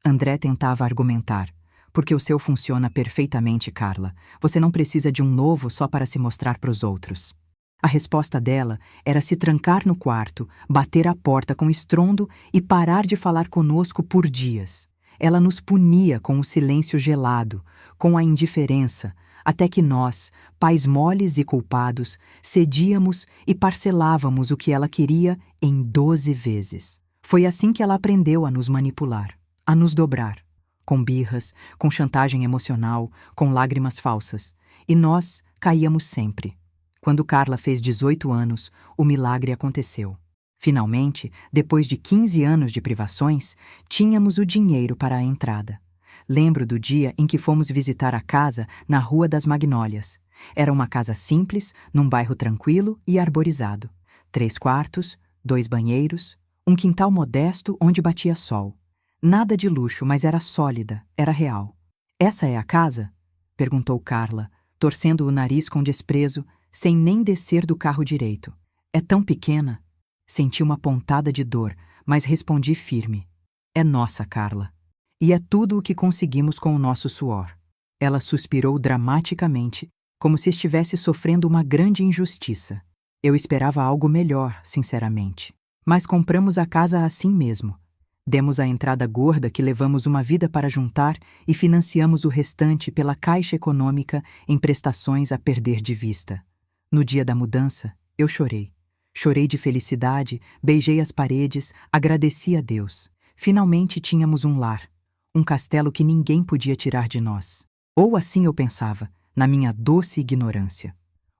André tentava argumentar. Porque o seu funciona perfeitamente, Carla. Você não precisa de um novo só para se mostrar para os outros. A resposta dela era se trancar no quarto, bater a porta com estrondo e parar de falar conosco por dias. Ela nos punia com o silêncio gelado, com a indiferença, até que nós, pais moles e culpados, cedíamos e parcelávamos o que ela queria em 12 vezes. Foi assim que ela aprendeu a nos manipular, a nos dobrar, com birras, com chantagem emocional, com lágrimas falsas. E nós caíamos sempre. Quando Carla fez 18 anos, o milagre aconteceu. Finalmente, depois de 15 anos de privações, tínhamos o dinheiro para a entrada. Lembro do dia em que fomos visitar a casa na Rua das Magnólias. Era uma casa simples, num bairro tranquilo e arborizado. 3 quartos, 2 banheiros, um quintal modesto onde batia sol. Nada de luxo, mas era sólida, era real. Essa é a casa? Perguntou Carla, torcendo o nariz com desprezo, sem nem descer do carro direito. É tão pequena. Senti uma pontada de dor, mas respondi firme. É nossa, Carla. E é tudo o que conseguimos com o nosso suor. Ela suspirou dramaticamente, como se estivesse sofrendo uma grande injustiça. Eu esperava algo melhor, sinceramente. Mas compramos a casa assim mesmo. Demos a entrada gorda que levamos uma vida para juntar e financiamos o restante pela Caixa Econômica em prestações a perder de vista. No dia da mudança, eu chorei. Chorei de felicidade, beijei as paredes, agradeci a Deus. Finalmente tínhamos um lar, um castelo que ninguém podia tirar de nós. Ou assim eu pensava, na minha doce ignorância.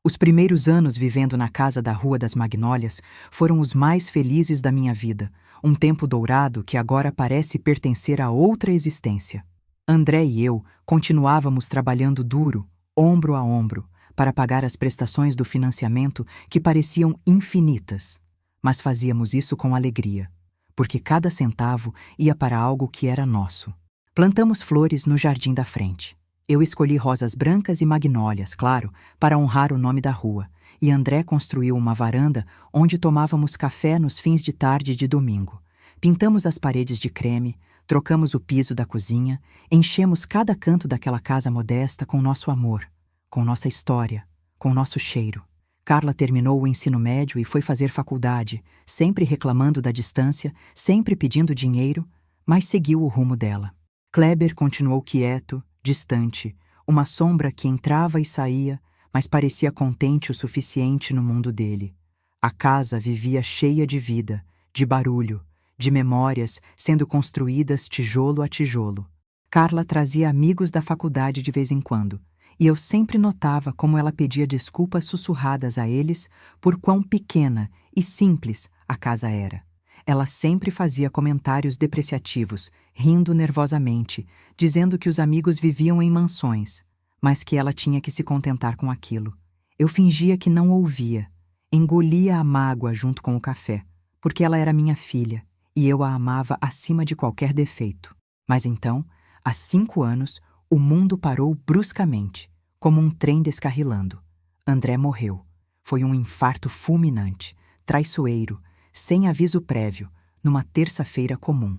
Os primeiros anos vivendo na casa da Rua das Magnólias foram os mais felizes da minha vida, um tempo dourado que agora parece pertencer a outra existência. André e eu continuávamos trabalhando duro, ombro a ombro, para pagar as prestações do financiamento que pareciam infinitas. Mas fazíamos isso com alegria, porque cada centavo ia para algo que era nosso. Plantamos flores no jardim da frente. Eu escolhi rosas brancas e magnólias, claro, para honrar o nome da rua, e André construiu uma varanda onde tomávamos café nos fins de tarde de domingo. Pintamos as paredes de creme, trocamos o piso da cozinha, enchemos cada canto daquela casa modesta com nosso amor, com nossa história, com nosso cheiro. Carla terminou o ensino médio e foi fazer faculdade, sempre reclamando da distância, sempre pedindo dinheiro, mas seguiu o rumo dela. Kleber continuou quieto, distante, uma sombra que entrava e saía, mas parecia contente o suficiente no mundo dele. A casa vivia cheia de vida, de barulho, de memórias sendo construídas tijolo a tijolo. Carla trazia amigos da faculdade de vez em quando, e eu sempre notava como ela pedia desculpas sussurradas a eles por quão pequena e simples a casa era. Ela sempre fazia comentários depreciativos, rindo nervosamente, dizendo que os amigos viviam em mansões, mas que ela tinha que se contentar com aquilo. Eu fingia que não ouvia, engolia a mágoa junto com o café, porque ela era minha filha e eu a amava acima de qualquer defeito. Mas então, há 5 anos, o mundo parou bruscamente, como um trem descarrilando. André morreu. Foi um infarto fulminante, traiçoeiro, sem aviso prévio, numa terça-feira comum.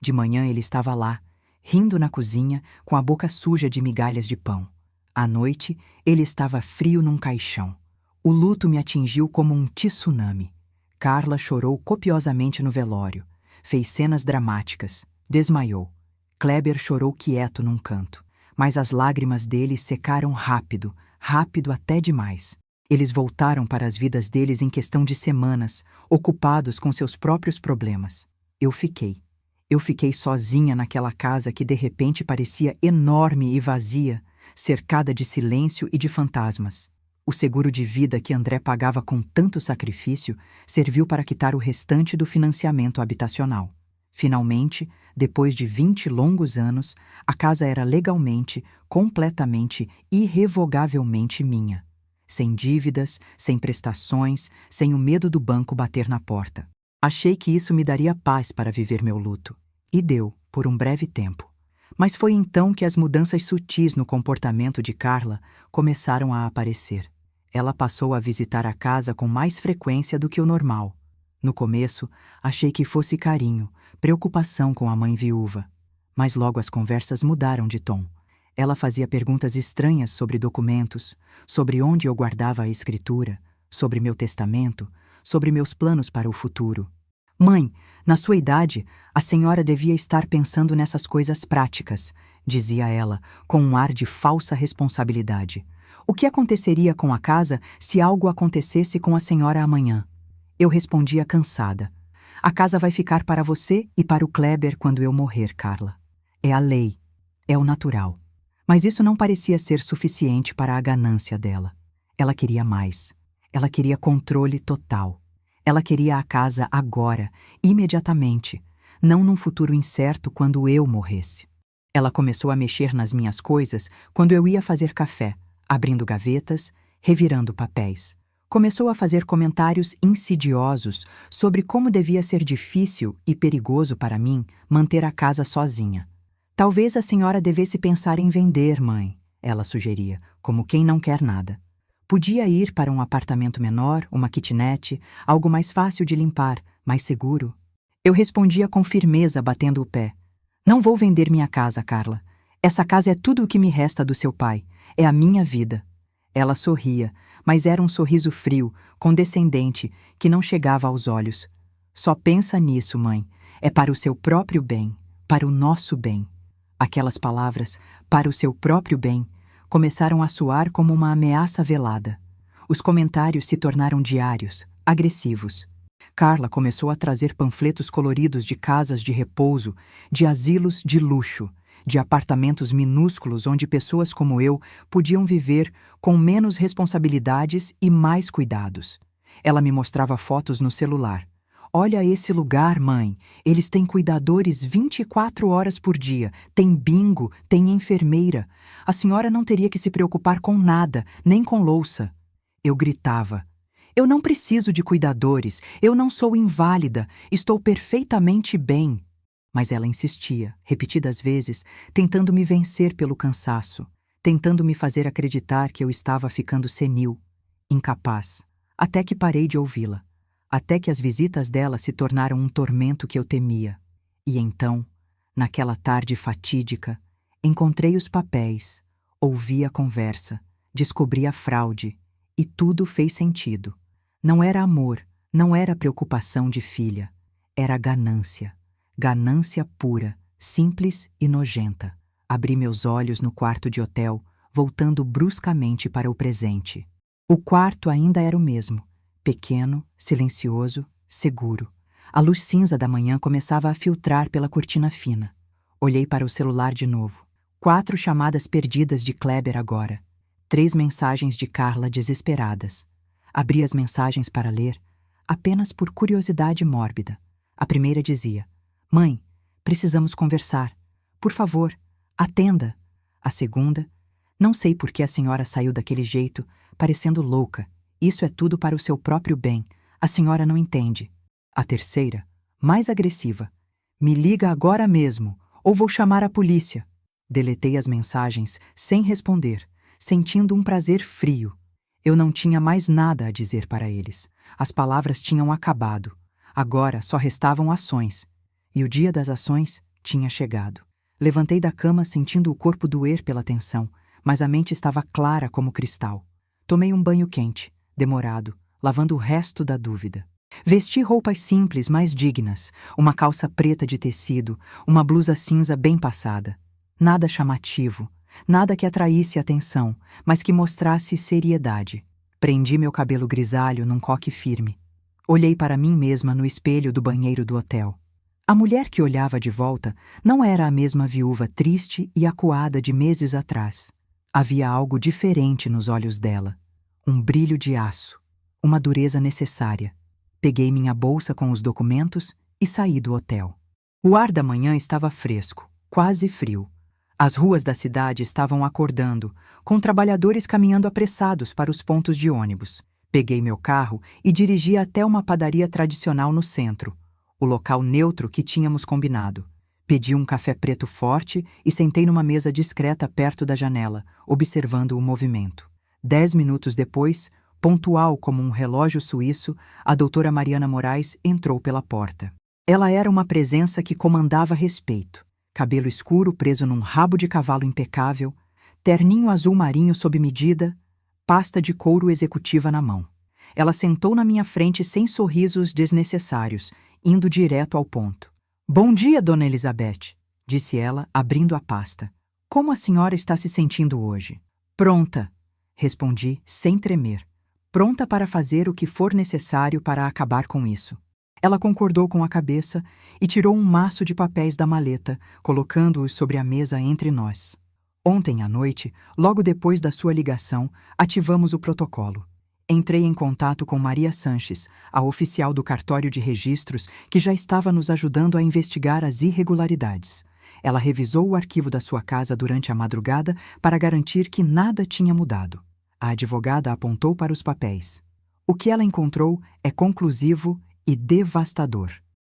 De manhã ele estava lá, rindo na cozinha, com a boca suja de migalhas de pão. À noite, ele estava frio num caixão. O luto me atingiu como um tsunami. Carla chorou copiosamente no velório, fez cenas dramáticas, desmaiou. Kleber chorou quieto num canto, mas as lágrimas dele secaram rápido, rápido até demais. Eles voltaram para as vidas deles em questão de semanas, ocupados com seus próprios problemas. Eu fiquei sozinha naquela casa que de repente parecia enorme e vazia, cercada de silêncio e de fantasmas. O seguro de vida que André pagava com tanto sacrifício serviu para quitar o restante do financiamento habitacional. Finalmente, depois de 20 longos anos, a casa era legalmente, completamente, irrevogavelmente minha. Sem dívidas, sem prestações, sem o medo do banco bater na porta. Achei que isso me daria paz para viver meu luto. E deu, por um breve tempo. Mas foi então que as mudanças sutis no comportamento de Carla começaram a aparecer. Ela passou a visitar a casa com mais frequência do que o normal. No começo, achei que fosse carinho, preocupação com a mãe viúva. Mas logo as conversas mudaram de tom. Ela fazia perguntas estranhas sobre documentos, sobre onde eu guardava a escritura, sobre meu testamento, sobre meus planos para o futuro. Mãe, na sua idade, a senhora devia estar pensando nessas coisas práticas, dizia ela, com um ar de falsa responsabilidade. O que aconteceria com a casa se algo acontecesse com a senhora amanhã? Eu respondia cansada. A casa vai ficar para você e para o Kleber quando eu morrer, Carla. É a lei. É o natural. Mas isso não parecia ser suficiente para a ganância dela. Ela queria mais. Ela queria controle total. Ela queria a casa agora, imediatamente, não num futuro incerto quando eu morresse. Ela começou a mexer nas minhas coisas quando eu ia fazer café, abrindo gavetas, revirando papéis. Começou a fazer comentários insidiosos sobre como devia ser difícil e perigoso para mim manter a casa sozinha. Talvez a senhora devesse pensar em vender, mãe, ela sugeria, como quem não quer nada. Podia ir para um apartamento menor, uma kitnet, algo mais fácil de limpar, mais seguro. Eu respondia com firmeza, batendo o pé. Não vou vender minha casa, Carla. Essa casa é tudo o que me resta do seu pai. É a minha vida. Ela sorria, mas era um sorriso frio, condescendente, que não chegava aos olhos. Só pensa nisso, mãe. É para o seu próprio bem, para o nosso bem. Aquelas palavras, para o seu próprio bem, começaram a soar como uma ameaça velada. Os comentários se tornaram diários, agressivos. Carla começou a trazer panfletos coloridos de casas de repouso, de asilos de luxo, de apartamentos minúsculos onde pessoas como eu podiam viver com menos responsabilidades e mais cuidados. Ela me mostrava fotos no celular. Olha esse lugar, mãe. Eles têm cuidadores 24 horas por dia. Tem bingo, tem enfermeira. A senhora não teria que se preocupar com nada, nem com louça. Eu gritava. Eu não preciso de cuidadores. Eu não sou inválida. Estou perfeitamente bem. Mas ela insistia, repetidas vezes, tentando me vencer pelo cansaço, tentando me fazer acreditar que eu estava ficando senil, incapaz, até que parei de ouvi-la. Até que as visitas dela se tornaram um tormento que eu temia. E então, naquela tarde fatídica, encontrei os papéis, ouvi a conversa, descobri a fraude, e tudo fez sentido. Não era amor, não era preocupação de filha, era ganância. Ganância pura, simples e nojenta. Abri meus olhos no quarto de hotel, voltando bruscamente para o presente. O quarto ainda era o mesmo, pequeno, silencioso, seguro. A luz cinza da manhã começava a filtrar pela cortina fina. Olhei para o celular de novo. 4 chamadas perdidas de Kleber agora. 3 mensagens de Carla desesperadas. Abri as mensagens para ler, apenas por curiosidade mórbida. A primeira dizia: "Mãe, precisamos conversar. Por favor, atenda." A segunda: "Não sei por que a senhora saiu daquele jeito, parecendo louca. Isso é tudo para o seu próprio bem. A senhora não entende." A terceira, mais agressiva: "Me liga agora mesmo, ou vou chamar a polícia." Deletei as mensagens sem responder, sentindo um prazer frio. Eu não tinha mais nada a dizer para eles. As palavras tinham acabado. Agora só restavam ações. E o dia das ações tinha chegado. Levantei da cama sentindo o corpo doer pela tensão, mas a mente estava clara como cristal. Tomei um banho quente, demorado, lavando o resto da dúvida. Vesti roupas simples, mas dignas, uma calça preta de tecido, uma blusa cinza bem passada. Nada chamativo, nada que atraísse atenção, mas que mostrasse seriedade. Prendi meu cabelo grisalho num coque firme. Olhei para mim mesma no espelho do banheiro do hotel. A mulher que olhava de volta não era a mesma viúva triste e acuada de meses atrás. Havia algo diferente nos olhos dela. Um brilho de aço, uma dureza necessária. Peguei minha bolsa com os documentos e saí do hotel. O ar da manhã estava fresco, quase frio. As ruas da cidade estavam acordando, com trabalhadores caminhando apressados para os pontos de ônibus. Peguei meu carro e dirigi até uma padaria tradicional no centro, o local neutro que tínhamos combinado. Pedi um café preto forte e sentei numa mesa discreta perto da janela, observando o movimento. 10 minutos depois, pontual como um relógio suíço, a doutora Mariana Moraes entrou pela porta. Ela era uma presença que comandava respeito. Cabelo escuro preso num rabo de cavalo impecável, terninho azul marinho sob medida, pasta de couro executiva na mão. Ela sentou na minha frente sem sorrisos desnecessários, indo direto ao ponto. "Bom dia, Dona Elizabeth", disse ela, abrindo a pasta. "Como a senhora está se sentindo hoje?" "Pronta", respondi, sem tremer. "Pronta para fazer o que for necessário para acabar com isso." Ela concordou com a cabeça e tirou um maço de papéis da maleta, colocando-os sobre a mesa entre nós. "Ontem à noite, logo depois da sua ligação, ativamos o protocolo. Entrei em contato com Maria Sanches, a oficial do cartório de registros, que já estava nos ajudando a investigar as irregularidades. Ela revisou o arquivo da sua casa durante a madrugada para garantir que nada tinha mudado." A advogada apontou para os papéis. "O que ela encontrou é conclusivo e devastador.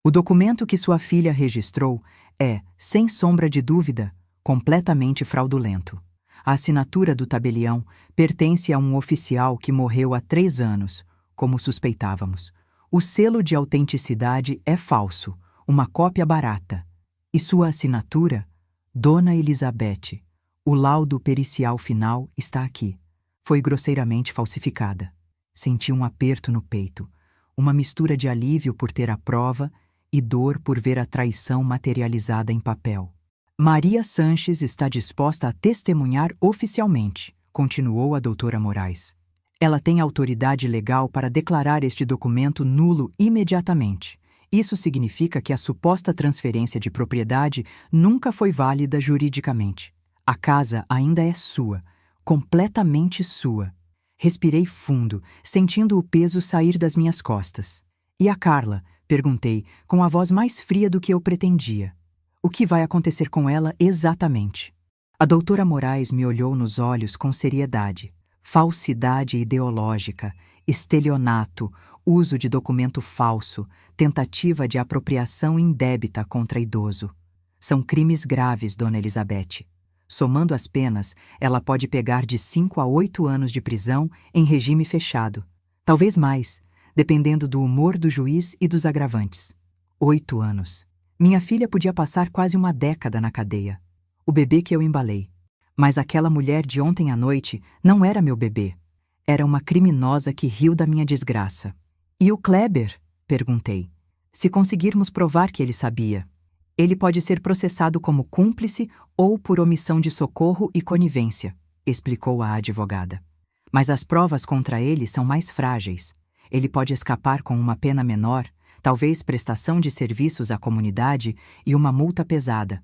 O documento que sua filha registrou é, sem sombra de dúvida, completamente fraudulento. A assinatura do tabelião pertence a um oficial que morreu há 3 anos, como suspeitávamos. O selo de autenticidade é falso, uma cópia barata. E sua assinatura, Dona Elizabeth. O laudo pericial final está aqui. Foi grosseiramente falsificada." Senti um aperto no peito, uma mistura de alívio por ter a prova e dor por ver a traição materializada em papel. "Maria Sanches está disposta a testemunhar oficialmente", continuou a doutora Moraes. "Ela tem autoridade legal para declarar este documento nulo imediatamente. Isso significa que a suposta transferência de propriedade nunca foi válida juridicamente. A casa ainda é sua, completamente sua." Respirei fundo, sentindo o peso sair das minhas costas. "E a Carla?", perguntei, com a voz mais fria do que eu pretendia. "O que vai acontecer com ela exatamente?" A doutora Moraes me olhou nos olhos com seriedade. Falsidade ideológica, estelionato, uso de documento falso, tentativa de apropriação indébita contra idoso. São crimes graves, Dona Elizabeth. Somando as penas, ela pode pegar de 5 a 8 anos de prisão em regime fechado. Talvez mais, dependendo do humor do juiz e dos agravantes. 8 anos. Minha filha podia passar quase uma década na cadeia. O bebê que eu embalei. Mas aquela mulher de ontem à noite não era meu bebê. Era uma criminosa que riu da minha desgraça. "E o Kleber?", perguntei. "Se conseguirmos provar que ele sabia, ele pode ser processado como cúmplice ou por omissão de socorro e conivência." explicou a advogada. Mas as provas contra ele são mais frágeis. Ele pode escapar com uma pena menor, talvez prestação de serviços à comunidade e uma multa pesada.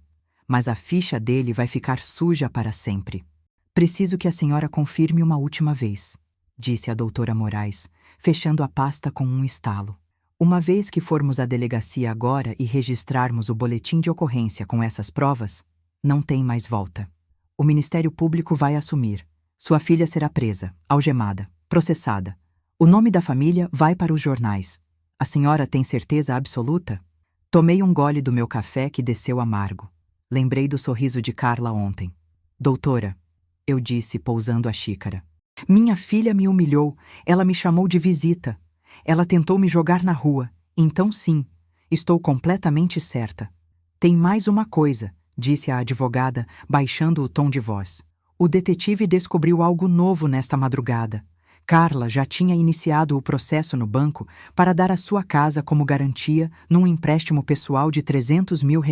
Mas a ficha dele vai ficar suja para sempre. Preciso que a senhora confirme uma última vez, disse a doutora Moraes, fechando a pasta com um estalo. Uma vez que formos à delegacia agora e registrarmos o boletim de ocorrência com essas provas, não tem mais volta. O Ministério Público vai assumir. Sua filha será presa, algemada, processada. O nome da família vai para os jornais. A senhora tem certeza absoluta? Tomei um gole do meu café que desceu amargo. Lembrei do sorriso de Carla ontem. Doutora, eu disse, pousando a xícara. Minha filha me humilhou. Ela me chamou de visita. Ela tentou me jogar na rua. Então sim, estou completamente certa. Tem mais uma coisa, disse a advogada, baixando o tom de voz. O detetive descobriu algo novo nesta madrugada. Carla já tinha iniciado o processo no banco para dar a sua casa como garantia num empréstimo pessoal de R$300 mil.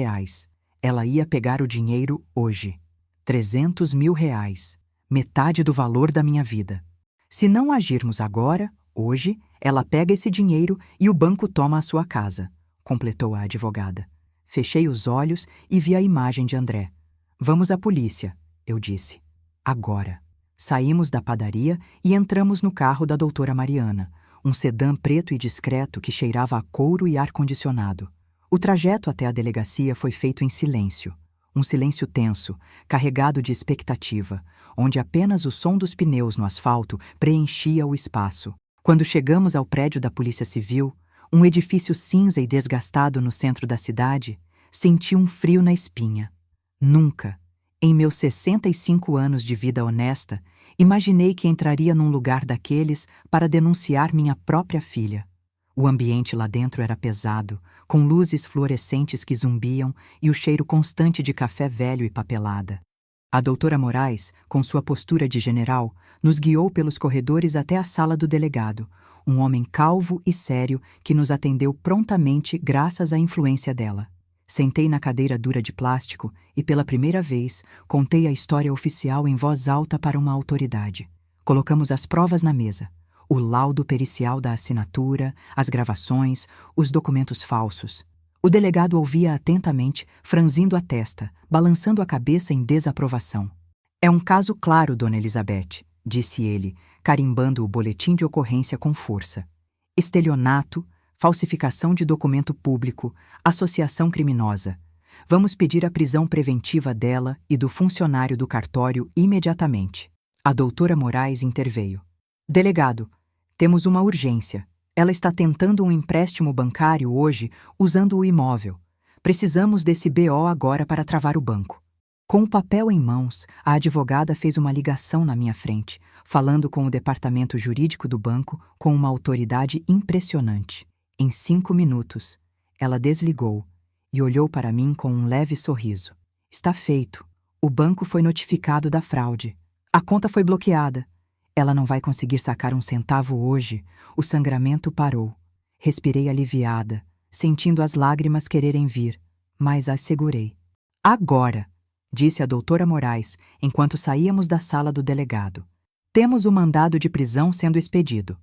Ela ia pegar o dinheiro hoje. R$300 mil. Metade do valor da minha vida. Se não agirmos agora, hoje, ela pega esse dinheiro e o banco toma a sua casa, completou a advogada. Fechei os olhos e vi a imagem de André. Vamos à polícia, eu disse. Agora. Saímos da padaria e entramos no carro da doutora Mariana, um sedã preto e discreto que cheirava a couro e ar-condicionado. O trajeto até a delegacia foi feito em silêncio. Um silêncio tenso, carregado de expectativa, onde apenas o som dos pneus no asfalto preenchia o espaço. Quando chegamos ao prédio da Polícia Civil, um edifício cinza e desgastado no centro da cidade, senti um frio na espinha. Nunca, em meus 65 anos de vida honesta, imaginei que entraria num lugar daqueles para denunciar minha própria filha. O ambiente lá dentro era pesado, com luzes fluorescentes que zumbiam e o cheiro constante de café velho e papelada. A doutora Moraes, com sua postura de general, nos guiou pelos corredores até a sala do delegado, um homem calvo e sério que nos atendeu prontamente graças à influência dela. Sentei na cadeira dura de plástico e, pela primeira vez, contei a história oficial em voz alta para uma autoridade. Colocamos as provas na mesa. O laudo pericial da assinatura, as gravações, os documentos falsos. O delegado ouvia atentamente, franzindo a testa, balançando a cabeça em desaprovação. É um caso claro, dona Elizabeth, disse ele, carimbando o boletim de ocorrência com força. Estelionato, falsificação de documento público, associação criminosa. Vamos pedir a prisão preventiva dela e do funcionário do cartório imediatamente. A doutora Moraes interveio. Delegado, temos uma urgência. Ela está tentando um empréstimo bancário hoje usando o imóvel. Precisamos desse BO agora para travar o banco. Com o papel em mãos, a advogada fez uma ligação na minha frente, falando com o departamento jurídico do banco com uma autoridade impressionante. Em 5 minutos, ela desligou e olhou para mim com um leve sorriso. Está feito. O banco foi notificado da fraude. A conta foi bloqueada. Ela não vai conseguir sacar um centavo hoje. O sangramento parou. Respirei aliviada, sentindo as lágrimas quererem vir, mas as segurei. Agora, disse a doutora Moraes, enquanto saíamos da sala do delegado. Temos o mandado de prisão sendo expedido.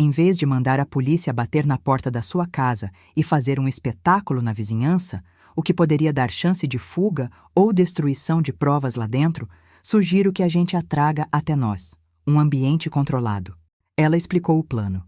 Em vez de mandar a polícia bater na porta da sua casa e fazer um espetáculo na vizinhança, o que poderia dar chance de fuga ou destruição de provas lá dentro, sugiro que a gente a traga até nós. Um ambiente controlado. Ela explicou o plano.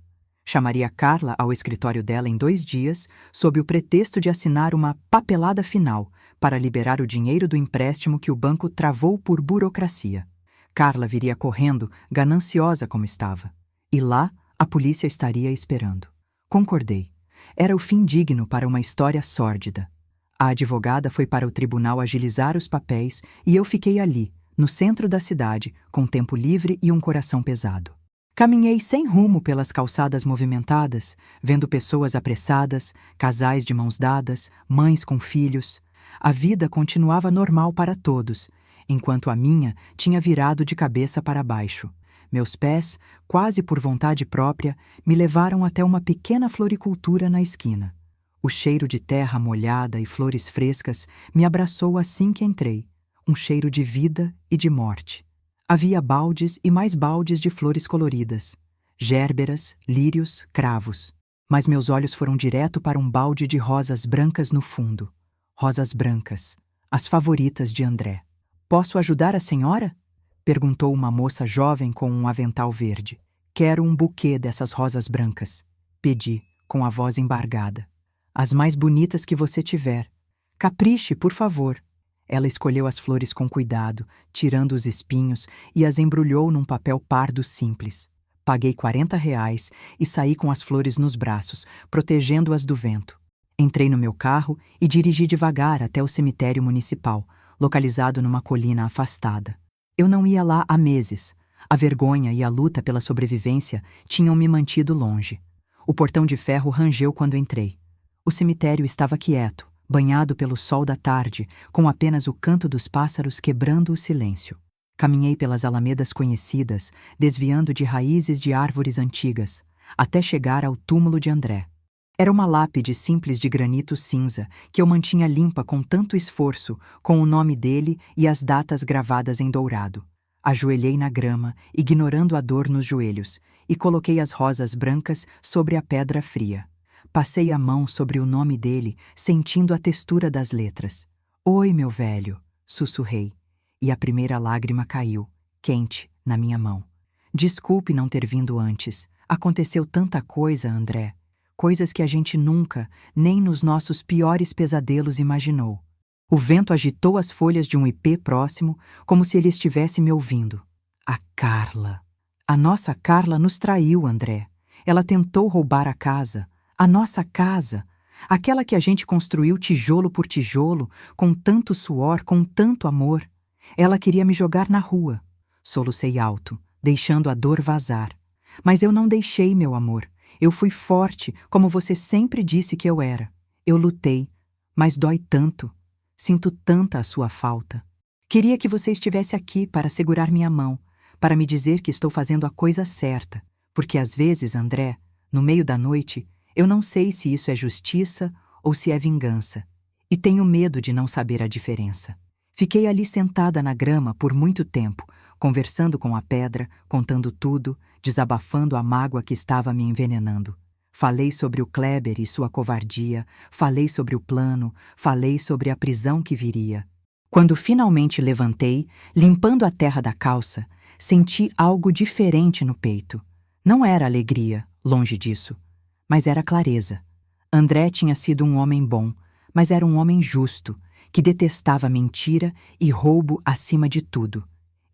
Chamaria Carla ao escritório dela em 2 dias, sob o pretexto de assinar uma papelada final para liberar o dinheiro do empréstimo que o banco travou por burocracia. Carla viria correndo, gananciosa como estava. E lá, a polícia estaria esperando. Concordei. Era o fim digno para uma história sórdida. A advogada foi para o tribunal agilizar os papéis e eu fiquei ali, no centro da cidade, com tempo livre e um coração pesado. Caminhei sem rumo pelas calçadas movimentadas, vendo pessoas apressadas, casais de mãos dadas, mães com filhos. A vida continuava normal para todos, enquanto a minha tinha virado de cabeça para baixo. Meus pés, quase por vontade própria, me levaram até uma pequena floricultura na esquina. O cheiro de terra molhada e flores frescas me abraçou assim que entrei. Um cheiro de vida e de morte. Havia baldes e mais baldes de flores coloridas, gérberas, lírios, cravos. Mas meus olhos foram direto para um balde de rosas brancas no fundo. Rosas brancas, as favoritas de André. Posso ajudar a senhora? Perguntou uma moça jovem com um avental verde. Quero um buquê dessas rosas brancas. Pedi, com a voz embargada. As mais bonitas que você tiver. Capriche, por favor. Ela escolheu as flores com cuidado, tirando os espinhos, e as embrulhou num papel pardo simples. Paguei R$ 40 e saí com as flores nos braços, protegendo-as do vento. Entrei no meu carro e dirigi devagar até o cemitério municipal, localizado numa colina afastada. Eu não ia lá há meses. A vergonha e a luta pela sobrevivência tinham me mantido longe. O portão de ferro rangeu quando entrei. O cemitério estava quieto, banhado pelo sol da tarde, com apenas o canto dos pássaros quebrando o silêncio. Caminhei pelas alamedas conhecidas, desviando de raízes de árvores antigas, até chegar ao túmulo de André. Era uma lápide simples de granito cinza, que eu mantinha limpa com tanto esforço, com o nome dele e as datas gravadas em dourado. Ajoelhei na grama, ignorando a dor nos joelhos, e coloquei as rosas brancas sobre a pedra fria. Passei a mão sobre o nome dele, sentindo a textura das letras. Oi, meu velho, sussurrei, e a primeira lágrima caiu, quente, na minha mão. Desculpe não ter vindo antes. Aconteceu tanta coisa, André. Coisas que a gente nunca, nem nos nossos piores pesadelos imaginou. O vento agitou as folhas de um ipê próximo, como se ele estivesse me ouvindo. A Carla. A nossa Carla nos traiu, André. Ela tentou roubar a casa. A nossa casa. Aquela que a gente construiu tijolo por tijolo, com tanto suor, com tanto amor. Ela queria me jogar na rua. Solucei alto, deixando a dor vazar. Mas eu não deixei, meu amor. Eu fui forte, como você sempre disse que eu era. Eu lutei, mas dói tanto. Sinto tanta a sua falta. Queria que você estivesse aqui para segurar minha mão, para me dizer que estou fazendo a coisa certa. Porque às vezes, André, no meio da noite, eu não sei se isso é justiça ou se é vingança. E tenho medo de não saber a diferença. Fiquei ali sentada na grama por muito tempo, conversando com a pedra, contando tudo, desabafando a mágoa que estava me envenenando. Falei sobre o Kleber e sua covardia, falei sobre o plano, falei sobre a prisão que viria. Quando finalmente levantei, limpando a terra da calça, senti algo diferente no peito. Não era alegria, longe disso, mas era clareza. André tinha sido um homem bom, mas era um homem justo, que detestava mentira e roubo acima de tudo.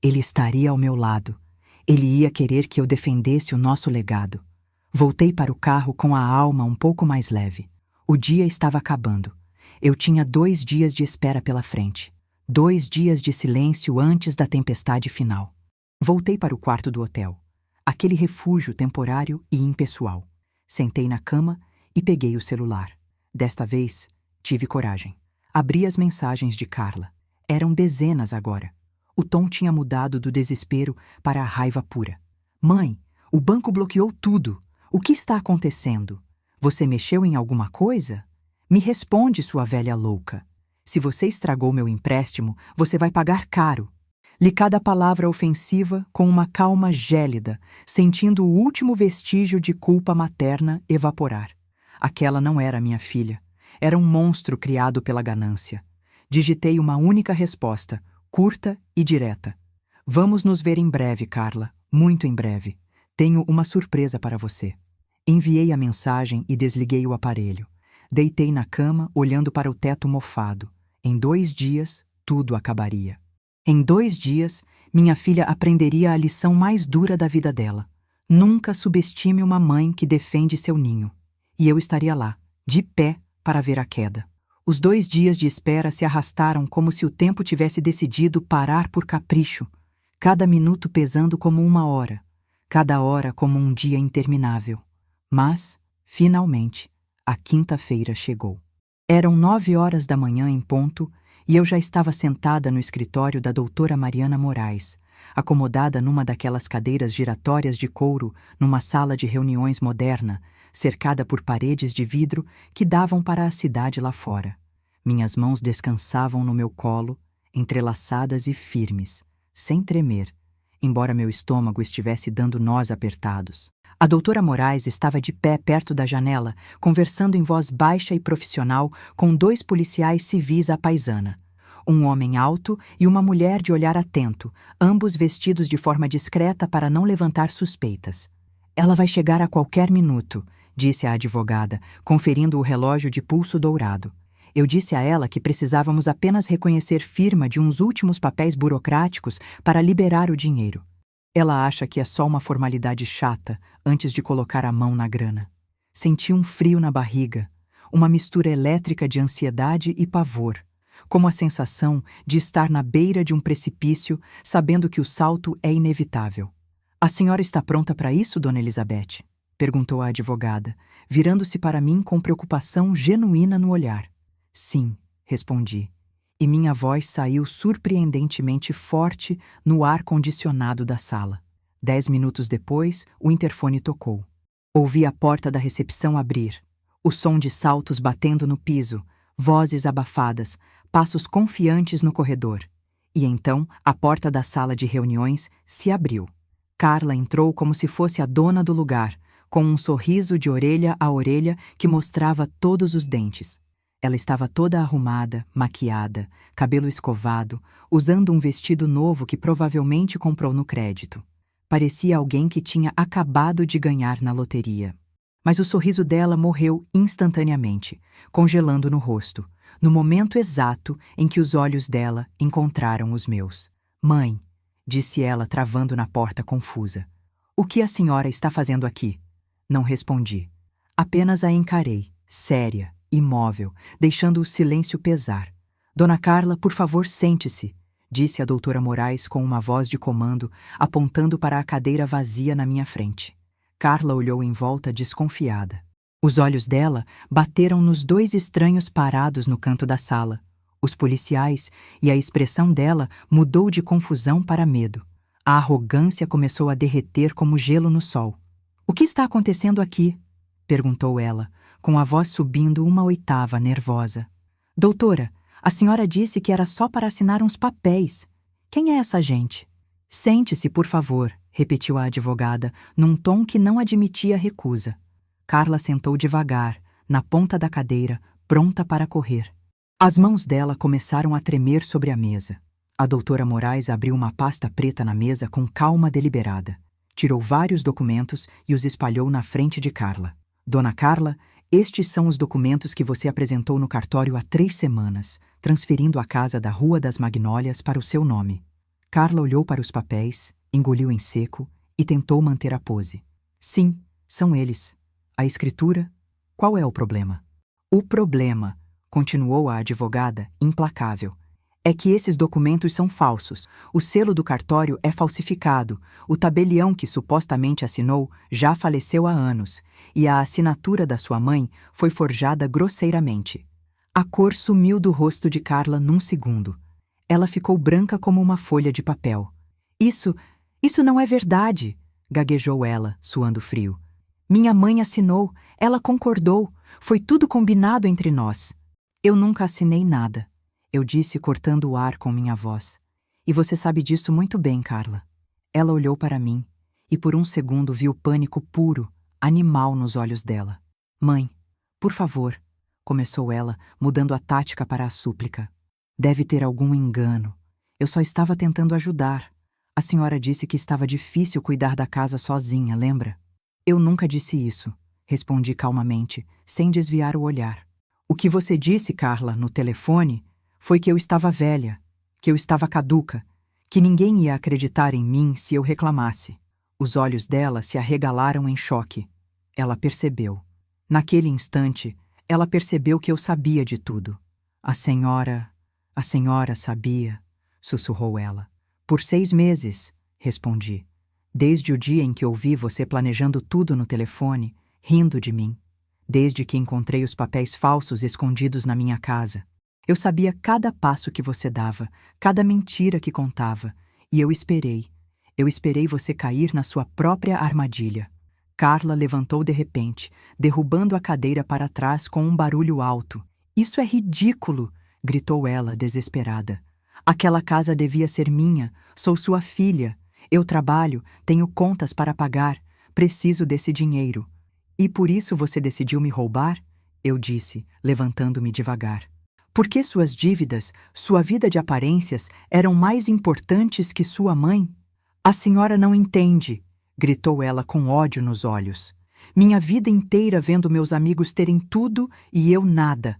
Ele estaria ao meu lado. Ele ia querer que eu defendesse o nosso legado. Voltei para o carro com a alma um pouco mais leve. O dia estava acabando. Eu tinha 2 dias de espera pela frente. 2 dias de silêncio antes da tempestade final. Voltei para o quarto do hotel. Aquele refúgio temporário e impessoal. Sentei na cama e peguei o celular. Desta vez, tive coragem. Abri as mensagens de Carla. Eram dezenas agora. O tom tinha mudado do desespero para a raiva pura. Mãe, o banco bloqueou tudo. O que está acontecendo? Você mexeu em alguma coisa? Me responde, sua velha louca. Se você estragou meu empréstimo, você vai pagar caro. Li cada palavra ofensiva com uma calma gélida, sentindo o último vestígio de culpa materna evaporar. Aquela não era minha filha. Era um monstro criado pela ganância. Digitei uma única resposta, curta e direta. Vamos nos ver em breve, Carla. Muito em breve. Tenho uma surpresa para você. Enviei a mensagem e desliguei o aparelho. Deitei na cama, olhando para o teto mofado. Em 2 dias, tudo acabaria. Em 2 dias, minha filha aprenderia a lição mais dura da vida dela. Nunca subestime uma mãe que defende seu ninho. E eu estaria lá, de pé, para ver a queda. Os 2 dias de espera se arrastaram como se o tempo tivesse decidido parar por capricho, cada minuto pesando como 1 hora, cada hora como um dia interminável. Mas, finalmente, a quinta-feira chegou. Eram 9 horas da manhã em ponto e eu já estava sentada no escritório da doutora Mariana Moraes, acomodada numa daquelas cadeiras giratórias de couro numa sala de reuniões moderna, cercada por paredes de vidro que davam para a cidade lá fora. Minhas mãos descansavam no meu colo, entrelaçadas e firmes, sem tremer. embora meu estômago estivesse dando nós apertados. A doutora Moraes estava de pé perto da janela, conversando em voz baixa e profissional com 2 policiais civis à paisana. Um homem alto e uma mulher de olhar atento, ambos vestidos de forma discreta para não levantar suspeitas. Ela vai chegar a qualquer minuto, disse a advogada, conferindo o relógio de pulso dourado. Eu disse a ela que precisávamos apenas reconhecer firma de uns últimos papéis burocráticos para liberar o dinheiro. Ela acha que é só uma formalidade chata antes de colocar a mão na grana. Senti um frio na barriga, uma mistura elétrica de ansiedade e pavor, como a sensação de estar na beira de um precipício, sabendo que o salto é inevitável. A senhora está pronta para isso, Dona Elizabeth? Perguntou a advogada, virando-se para mim com preocupação genuína no olhar. Sim, respondi, e minha voz saiu surpreendentemente forte no ar condicionado da sala. 10 minutos depois, o interfone tocou. Ouvi a porta da recepção abrir, o som de saltos batendo no piso, vozes abafadas, passos confiantes no corredor. E então, a porta da sala de reuniões se abriu. Carla entrou como se fosse a dona do lugar, com um sorriso de orelha a orelha que mostrava todos os dentes. Ela estava toda arrumada, maquiada, cabelo escovado, usando um vestido novo que provavelmente comprou no crédito. Parecia alguém que tinha acabado de ganhar na loteria. Mas o sorriso dela morreu instantaneamente, congelando no rosto, no momento exato em que os olhos dela encontraram os meus. Mãe, disse ela, travando na porta confusa. O que a senhora está fazendo aqui? Não respondi. Apenas a encarei, séria, imóvel, deixando o silêncio pesar. Dona Carla, por favor, sente-se, disse a doutora Moraes com uma voz de comando, apontando para a cadeira vazia na minha frente. Carla olhou em volta desconfiada. Os olhos dela bateram nos 2 estranhos parados no canto da sala, os policiais, e a expressão dela mudou de confusão para medo. A arrogância começou a derreter como gelo no sol. O que está acontecendo aqui? Perguntou ela, com a voz subindo uma oitava, nervosa. Doutora, a senhora disse que era só para assinar uns papéis. Quem é essa gente? Sente-se, por favor, repetiu a advogada, num tom que não admitia recusa. Carla sentou devagar, na ponta da cadeira, pronta para correr. As mãos dela começaram a tremer sobre a mesa. A doutora Moraes abriu uma pasta preta na mesa com calma deliberada. Tirou vários documentos e os espalhou na frente de Carla. Dona Carla, estes são os documentos que você apresentou no cartório há 3 semanas, transferindo a casa da Rua das Magnólias para o seu nome. Carla olhou para os papéis, engoliu em seco e tentou manter a pose. Sim, são eles. A escritura? Qual é o problema? O problema, continuou a advogada, implacável, é que esses documentos são falsos. O selo do cartório é falsificado. O tabelião que supostamente assinou já faleceu há anos, e a assinatura da sua mãe foi forjada grosseiramente. A cor sumiu do rosto de Carla num segundo. Ela ficou branca como uma folha de papel. Isso não é verdade, gaguejou ela, suando frio. Minha mãe assinou, ela concordou, foi tudo combinado entre nós. Eu nunca assinei nada. Eu disse, cortando o ar com minha voz. E você sabe disso muito bem, Carla. Ela olhou para mim, e por um segundo vi o pânico puro, animal nos olhos dela. Mãe, por favor, começou ela, mudando a tática para a súplica. Deve ter algum engano. Eu só estava tentando ajudar. A senhora disse que estava difícil cuidar da casa sozinha, lembra? Eu nunca disse isso, respondi calmamente, sem desviar o olhar. O que você disse, Carla, no telefone, foi que eu estava velha, que eu estava caduca, que ninguém ia acreditar em mim se eu reclamasse. Os olhos dela se arregalaram em choque. Ela percebeu. Naquele instante, ela percebeu que eu sabia de tudo. A senhora sabia, sussurrou ela. Por 6 meses, respondi. Desde o dia em que ouvi você planejando tudo no telefone, rindo de mim. Desde que encontrei os papéis falsos escondidos na minha casa. Eu sabia cada passo que você dava, cada mentira que contava, e eu esperei. Eu esperei você cair na sua própria armadilha. Carla levantou de repente, derrubando a cadeira para trás com um barulho alto. Isso é ridículo, gritou ela, desesperada. Aquela casa devia ser minha, sou sua filha. Eu trabalho, tenho contas para pagar, preciso desse dinheiro. E por isso você decidiu me roubar? Eu disse, levantando-me devagar. Por que suas dívidas, sua vida de aparências, eram mais importantes que sua mãe? A senhora não entende, gritou ela com ódio nos olhos. Minha vida inteira vendo meus amigos terem tudo e eu nada.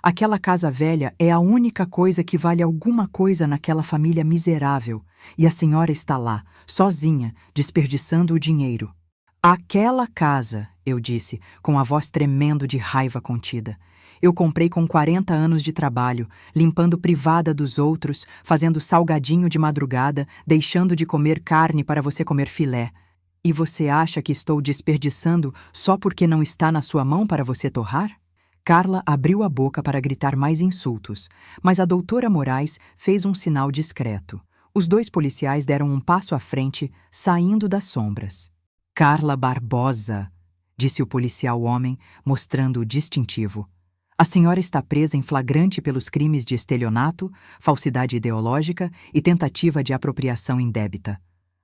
Aquela casa velha é a única coisa que vale alguma coisa naquela família miserável, e a senhora está lá, sozinha, desperdiçando o dinheiro. Aquela casa, eu disse, com a voz tremendo de raiva contida. Eu comprei com 40 anos de trabalho, limpando privada dos outros, fazendo salgadinho de madrugada, deixando de comer carne para você comer filé. E você acha que estou desperdiçando só porque não está na sua mão para você torrar? Carla abriu a boca para gritar mais insultos, mas a doutora Moraes fez um sinal discreto. Os 2 policiais deram um passo à frente, saindo das sombras. Carla Barbosa, disse o policial homem, mostrando o distintivo. A senhora está presa em flagrante pelos crimes de estelionato, falsidade ideológica e tentativa de apropriação indébita.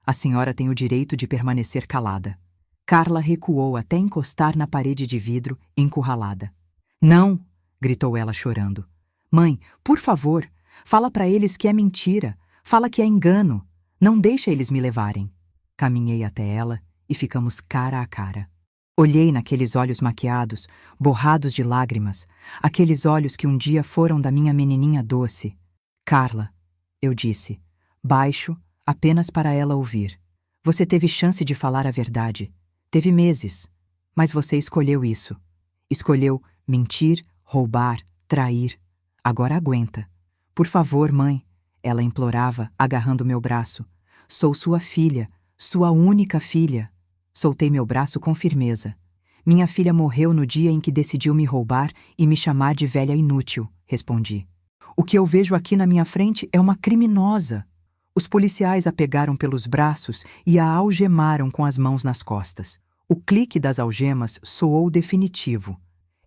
A senhora tem o direito de permanecer calada. Carla recuou até encostar na parede de vidro, encurralada. Não! Gritou ela chorando. Mãe, por favor, fala para eles que é mentira, fala que é engano. Não deixa eles me levarem. Caminhei até ela e ficamos cara a cara. Olhei naqueles olhos maquiados, borrados de lágrimas, aqueles olhos que um dia foram da minha menininha doce. Carla, eu disse, baixo, apenas para ela ouvir. Você teve chance de falar a verdade. Teve meses. Mas você escolheu isso. Escolheu mentir, roubar, trair. Agora aguenta. Por favor, mãe, ela implorava, agarrando meu braço. Sou sua filha, sua única filha. Soltei meu braço com firmeza. Minha filha morreu no dia em que decidiu me roubar e me chamar de velha inútil, respondi. O que eu vejo aqui na minha frente é uma criminosa. Os policiais a pegaram pelos braços e a algemaram com as mãos nas costas. O clique das algemas soou definitivo.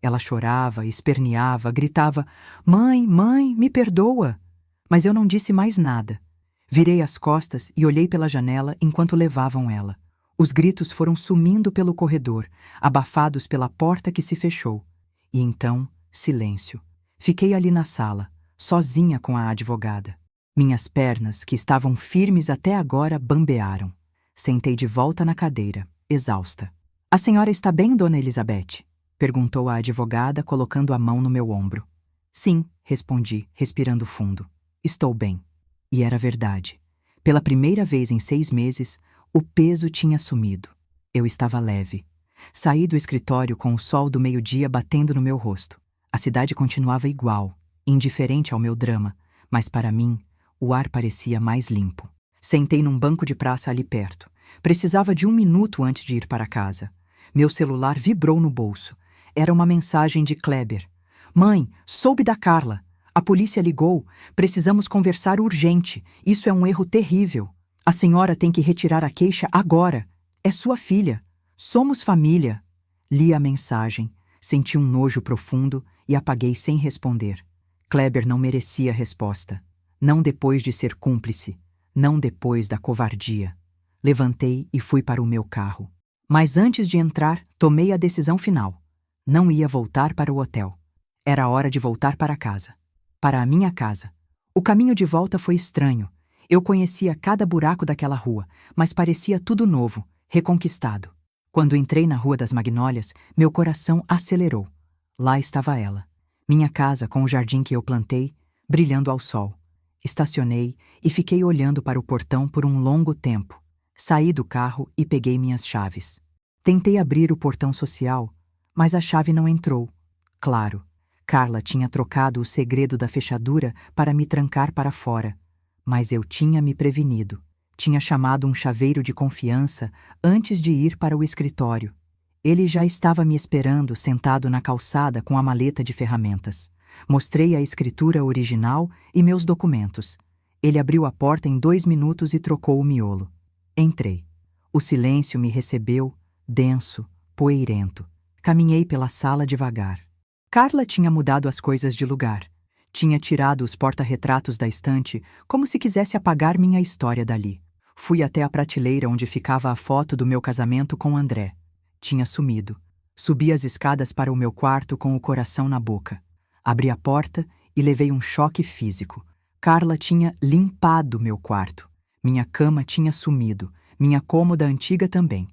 Ela chorava, esperneava, gritava, Mãe, mãe, me perdoa! Mas eu não disse mais nada. Virei as costas e olhei pela janela enquanto levavam ela. Os gritos foram sumindo pelo corredor, abafados pela porta que se fechou. E então, silêncio. Fiquei ali na sala, sozinha com a advogada. Minhas pernas, que estavam firmes até agora, bambearam. Sentei de volta na cadeira, exausta. A senhora está bem, dona Elizabeth? Perguntou a advogada, colocando a mão no meu ombro. Sim, respondi, respirando fundo. Estou bem. E era verdade. Pela primeira vez em 6 meses, o peso tinha sumido. Eu estava leve. Saí do escritório com o sol do meio-dia batendo no meu rosto. A cidade continuava igual, indiferente ao meu drama, mas para mim, o ar parecia mais limpo. Sentei num banco de praça ali perto. Precisava de 1 minuto antes de ir para casa. Meu celular vibrou no bolso. Era uma mensagem de Kleber. Mãe, soube da Carla. A polícia ligou. Precisamos conversar urgente. Isso é um erro terrível. A senhora tem que retirar a queixa agora. É sua filha. Somos família. Li a mensagem, senti um nojo profundo e apaguei sem responder. Kleber não merecia resposta. Não depois de ser cúmplice. Não depois da covardia. Levantei e fui para o meu carro. Mas antes de entrar, tomei a decisão final. Não ia voltar para o hotel. Era hora de voltar para casa. Para a minha casa. O caminho de volta foi estranho. Eu conhecia cada buraco daquela rua, mas parecia tudo novo, reconquistado. Quando entrei na Rua das Magnólias, meu coração acelerou. Lá estava ela. Minha casa com o jardim que eu plantei, brilhando ao sol. Estacionei e fiquei olhando para o portão por um longo tempo. Saí do carro e peguei minhas chaves. Tentei abrir o portão social, mas a chave não entrou. Claro, Carla tinha trocado o segredo da fechadura para me trancar para fora. Mas eu tinha me prevenido. Tinha chamado um chaveiro de confiança antes de ir para o escritório. Ele já estava me esperando sentado na calçada com a maleta de ferramentas. Mostrei a escritura original e meus documentos. Ele abriu a porta em 2 minutos e trocou o miolo. Entrei. O silêncio me recebeu, denso, poeirento. Caminhei pela sala devagar. Carla tinha mudado as coisas de lugar. Tinha tirado os porta-retratos da estante como se quisesse apagar minha história dali. Fui até a prateleira onde ficava a foto do meu casamento com André. Tinha sumido. Subi as escadas para o meu quarto com o coração na boca. Abri a porta e levei um choque físico. Carla tinha limpado meu quarto. Minha cama tinha sumido. Minha cômoda antiga também.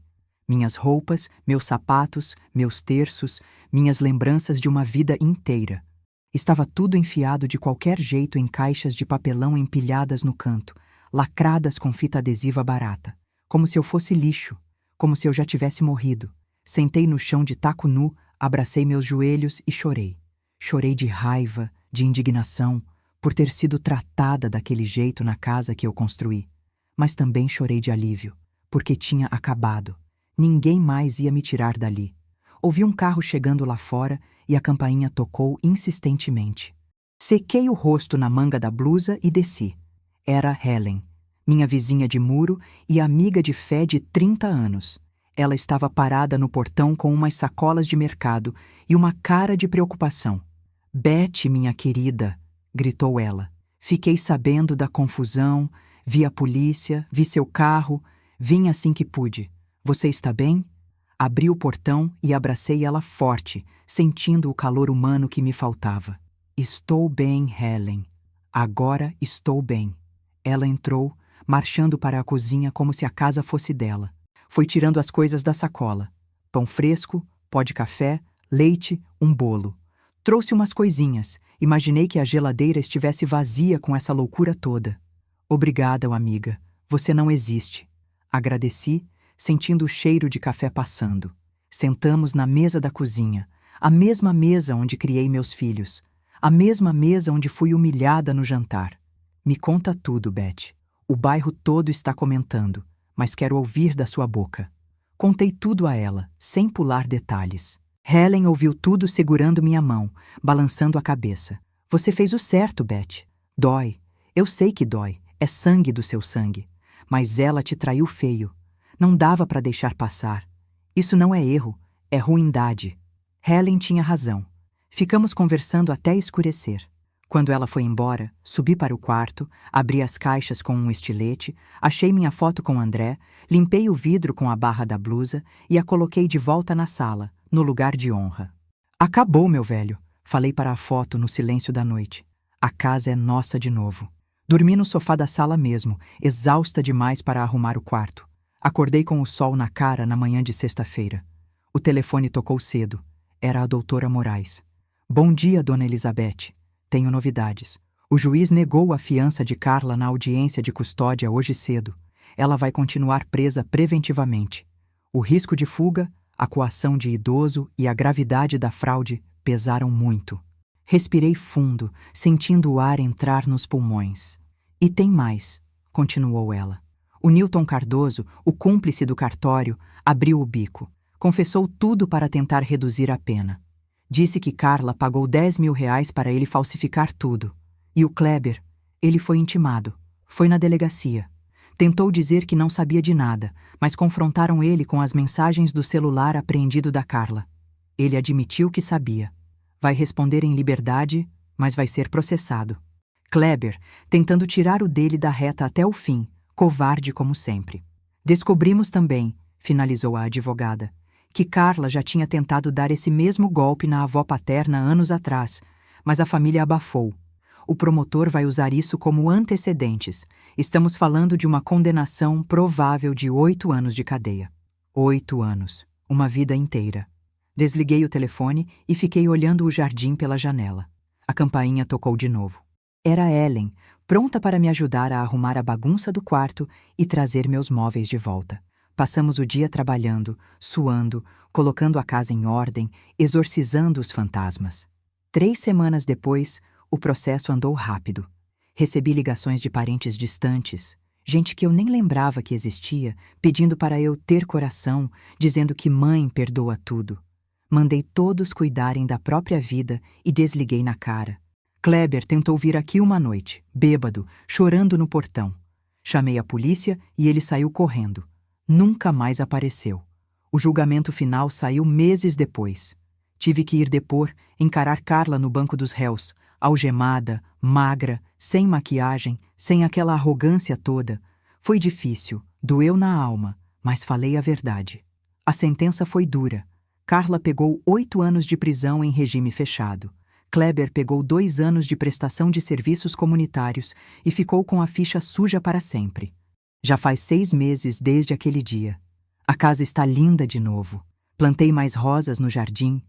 Minhas roupas, meus sapatos, meus terços, minhas lembranças de uma vida inteira. Estava tudo enfiado de qualquer jeito em caixas de papelão empilhadas no canto, lacradas com fita adesiva barata, como se eu fosse lixo, como se eu já tivesse morrido. Sentei no chão de taco nu, abracei meus joelhos e chorei. Chorei de raiva, de indignação, por ter sido tratada daquele jeito na casa que eu construí. Mas também chorei de alívio, porque tinha acabado. Ninguém mais ia me tirar dali. Ouvi um carro chegando lá fora e a campainha tocou insistentemente. Sequei o rosto na manga da blusa e desci. Era Helen, minha vizinha de muro e amiga de fé de 30 anos. Ela estava parada no portão com umas sacolas de mercado e uma cara de preocupação. "Betty, minha querida", gritou ela. "Fiquei sabendo da confusão, vi a polícia, vi seu carro, vim assim que pude. Você está bem?" Abri o portão e abracei ela forte, sentindo o calor humano que me faltava. "Estou bem, Helen. Agora estou bem." Ela entrou, marchando para a cozinha como se a casa fosse dela. Foi tirando as coisas da sacola. Pão fresco, pó de café, leite, um bolo. Trouxe umas coisinhas. Imaginei que a geladeira estivesse vazia com essa loucura toda. "Obrigada, amiga. Você não existe." Agradeci, sentindo o cheiro de café passando. Sentamos na mesa da cozinha, a mesma mesa onde criei meus filhos, a mesma mesa onde fui humilhada no jantar. "Me conta tudo, Betty. O bairro todo está comentando, mas quero ouvir da sua boca." Contei tudo a ela, sem pular detalhes. Helen ouviu tudo segurando minha mão, balançando a cabeça. "Você fez o certo, Betty. Dói. Eu sei que dói. É sangue do seu sangue. Mas ela te traiu feio. Não dava para deixar passar. Isso não é erro, é ruindade." Helen tinha razão. Ficamos conversando até escurecer. Quando ela foi embora, subi para o quarto, abri as caixas com um estilete, achei minha foto com André, limpei o vidro com a barra da blusa e a coloquei de volta na sala, no lugar de honra. "Acabou, meu velho", falei para a foto no silêncio da noite. "A casa é nossa de novo." Dormi no sofá da sala mesmo, exausta demais para arrumar o quarto. Acordei com o sol na cara na manhã de sexta-feira. O telefone tocou cedo. Era a doutora Moraes. "Bom dia, dona Elizabeth. Tenho novidades. O juiz negou a fiança de Carla na audiência de custódia hoje cedo. Ela vai continuar presa preventivamente. O risco de fuga, a coação de idoso e a gravidade da fraude pesaram muito." Respirei fundo, sentindo o ar entrar nos pulmões. "E tem mais", continuou ela. "O Newton Cardoso, o cúmplice do cartório, abriu o bico. Confessou tudo para tentar reduzir a pena. Disse que Carla pagou 10 mil reais para ele falsificar tudo. E o Kleber, ele foi intimado. Foi na delegacia. Tentou dizer que não sabia de nada, mas confrontaram ele com as mensagens do celular apreendido da Carla. Ele admitiu que sabia. Vai responder em liberdade, mas vai ser processado. Kleber, tentando tirar o dele da reta até o fim, covarde como sempre. Descobrimos também", finalizou a advogada, "que Carla já tinha tentado dar esse mesmo golpe na avó paterna anos atrás, mas a família abafou. O promotor vai usar isso como antecedentes. Estamos falando de uma condenação provável de 8 anos de cadeia." 8 anos. Uma vida inteira. Desliguei o telefone e fiquei olhando o jardim pela janela. A campainha tocou de novo. Era Ellen, pronta para me ajudar a arrumar a bagunça do quarto e trazer meus móveis de volta. Passamos o dia trabalhando, suando, colocando a casa em ordem, exorcizando os fantasmas. 3 semanas depois, o processo andou rápido. Recebi ligações de parentes distantes, gente que eu nem lembrava que existia, pedindo para eu ter coração, dizendo que mãe perdoa tudo. Mandei todos cuidarem da própria vida e desliguei na cara. Kleber tentou vir aqui uma noite, bêbado, chorando no portão. Chamei a polícia e ele saiu correndo. Nunca mais apareceu. O julgamento final saiu meses depois. Tive que ir depor, encarar Carla no banco dos réus, algemada, magra, sem maquiagem, sem aquela arrogância toda. Foi difícil, doeu na alma, mas falei a verdade. A sentença foi dura. Carla pegou 8 anos de prisão em regime fechado. Kleber pegou 2 anos de prestação de serviços comunitários e ficou com a ficha suja para sempre. Já faz 6 meses desde aquele dia. A casa está linda de novo. Plantei mais rosas no jardim.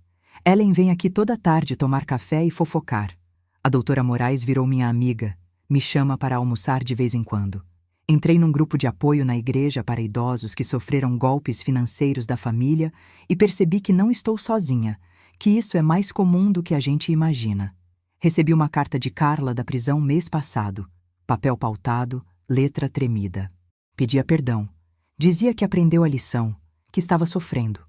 Ellen vem aqui toda tarde tomar café e fofocar. A doutora Moraes virou minha amiga. Me chama para almoçar de vez em quando. Entrei num grupo de apoio na igreja para idosos que sofreram golpes financeiros da família e percebi que não estou sozinha, que isso é mais comum do que a gente imagina. Recebi uma carta de Carla da prisão mês passado. Papel pautado, letra tremida. Pedia perdão. Dizia que aprendeu a lição, que estava sofrendo.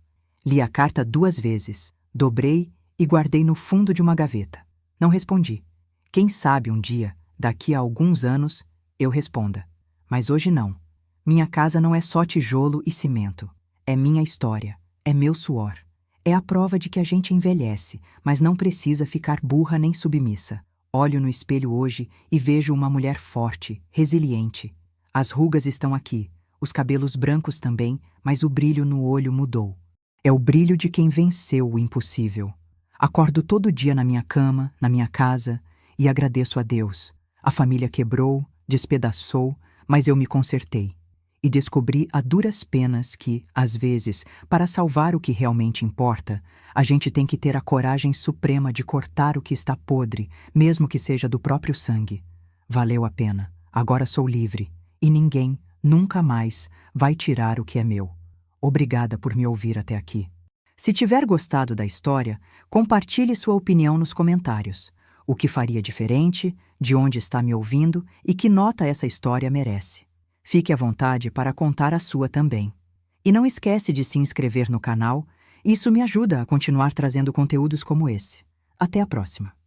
Li a carta 2 vezes, dobrei e guardei no fundo de uma gaveta. Não respondi. Quem sabe um dia, daqui a alguns anos, eu responda. Mas hoje não. Minha casa não é só tijolo e cimento. É minha história, é meu suor. É a prova de que a gente envelhece, mas não precisa ficar burra nem submissa. Olho no espelho hoje e vejo uma mulher forte, resiliente. As rugas estão aqui, os cabelos brancos também, mas o brilho no olho mudou. É o brilho de quem venceu o impossível. Acordo todo dia na minha cama, na minha casa, e agradeço a Deus. A família quebrou, despedaçou, mas eu me consertei. E descobri a duras penas que, às vezes, para salvar o que realmente importa, a gente tem que ter a coragem suprema de cortar o que está podre, mesmo que seja do próprio sangue. Valeu a pena. Agora sou livre. E ninguém, nunca mais, vai tirar o que é meu. Obrigada por me ouvir até aqui. Se tiver gostado da história, compartilhe sua opinião nos comentários. O que faria diferente, de onde está me ouvindo e que nota essa história merece. Fique à vontade para contar a sua também. E não esquece de se inscrever no canal, isso me ajuda a continuar trazendo conteúdos como esse. Até a próxima!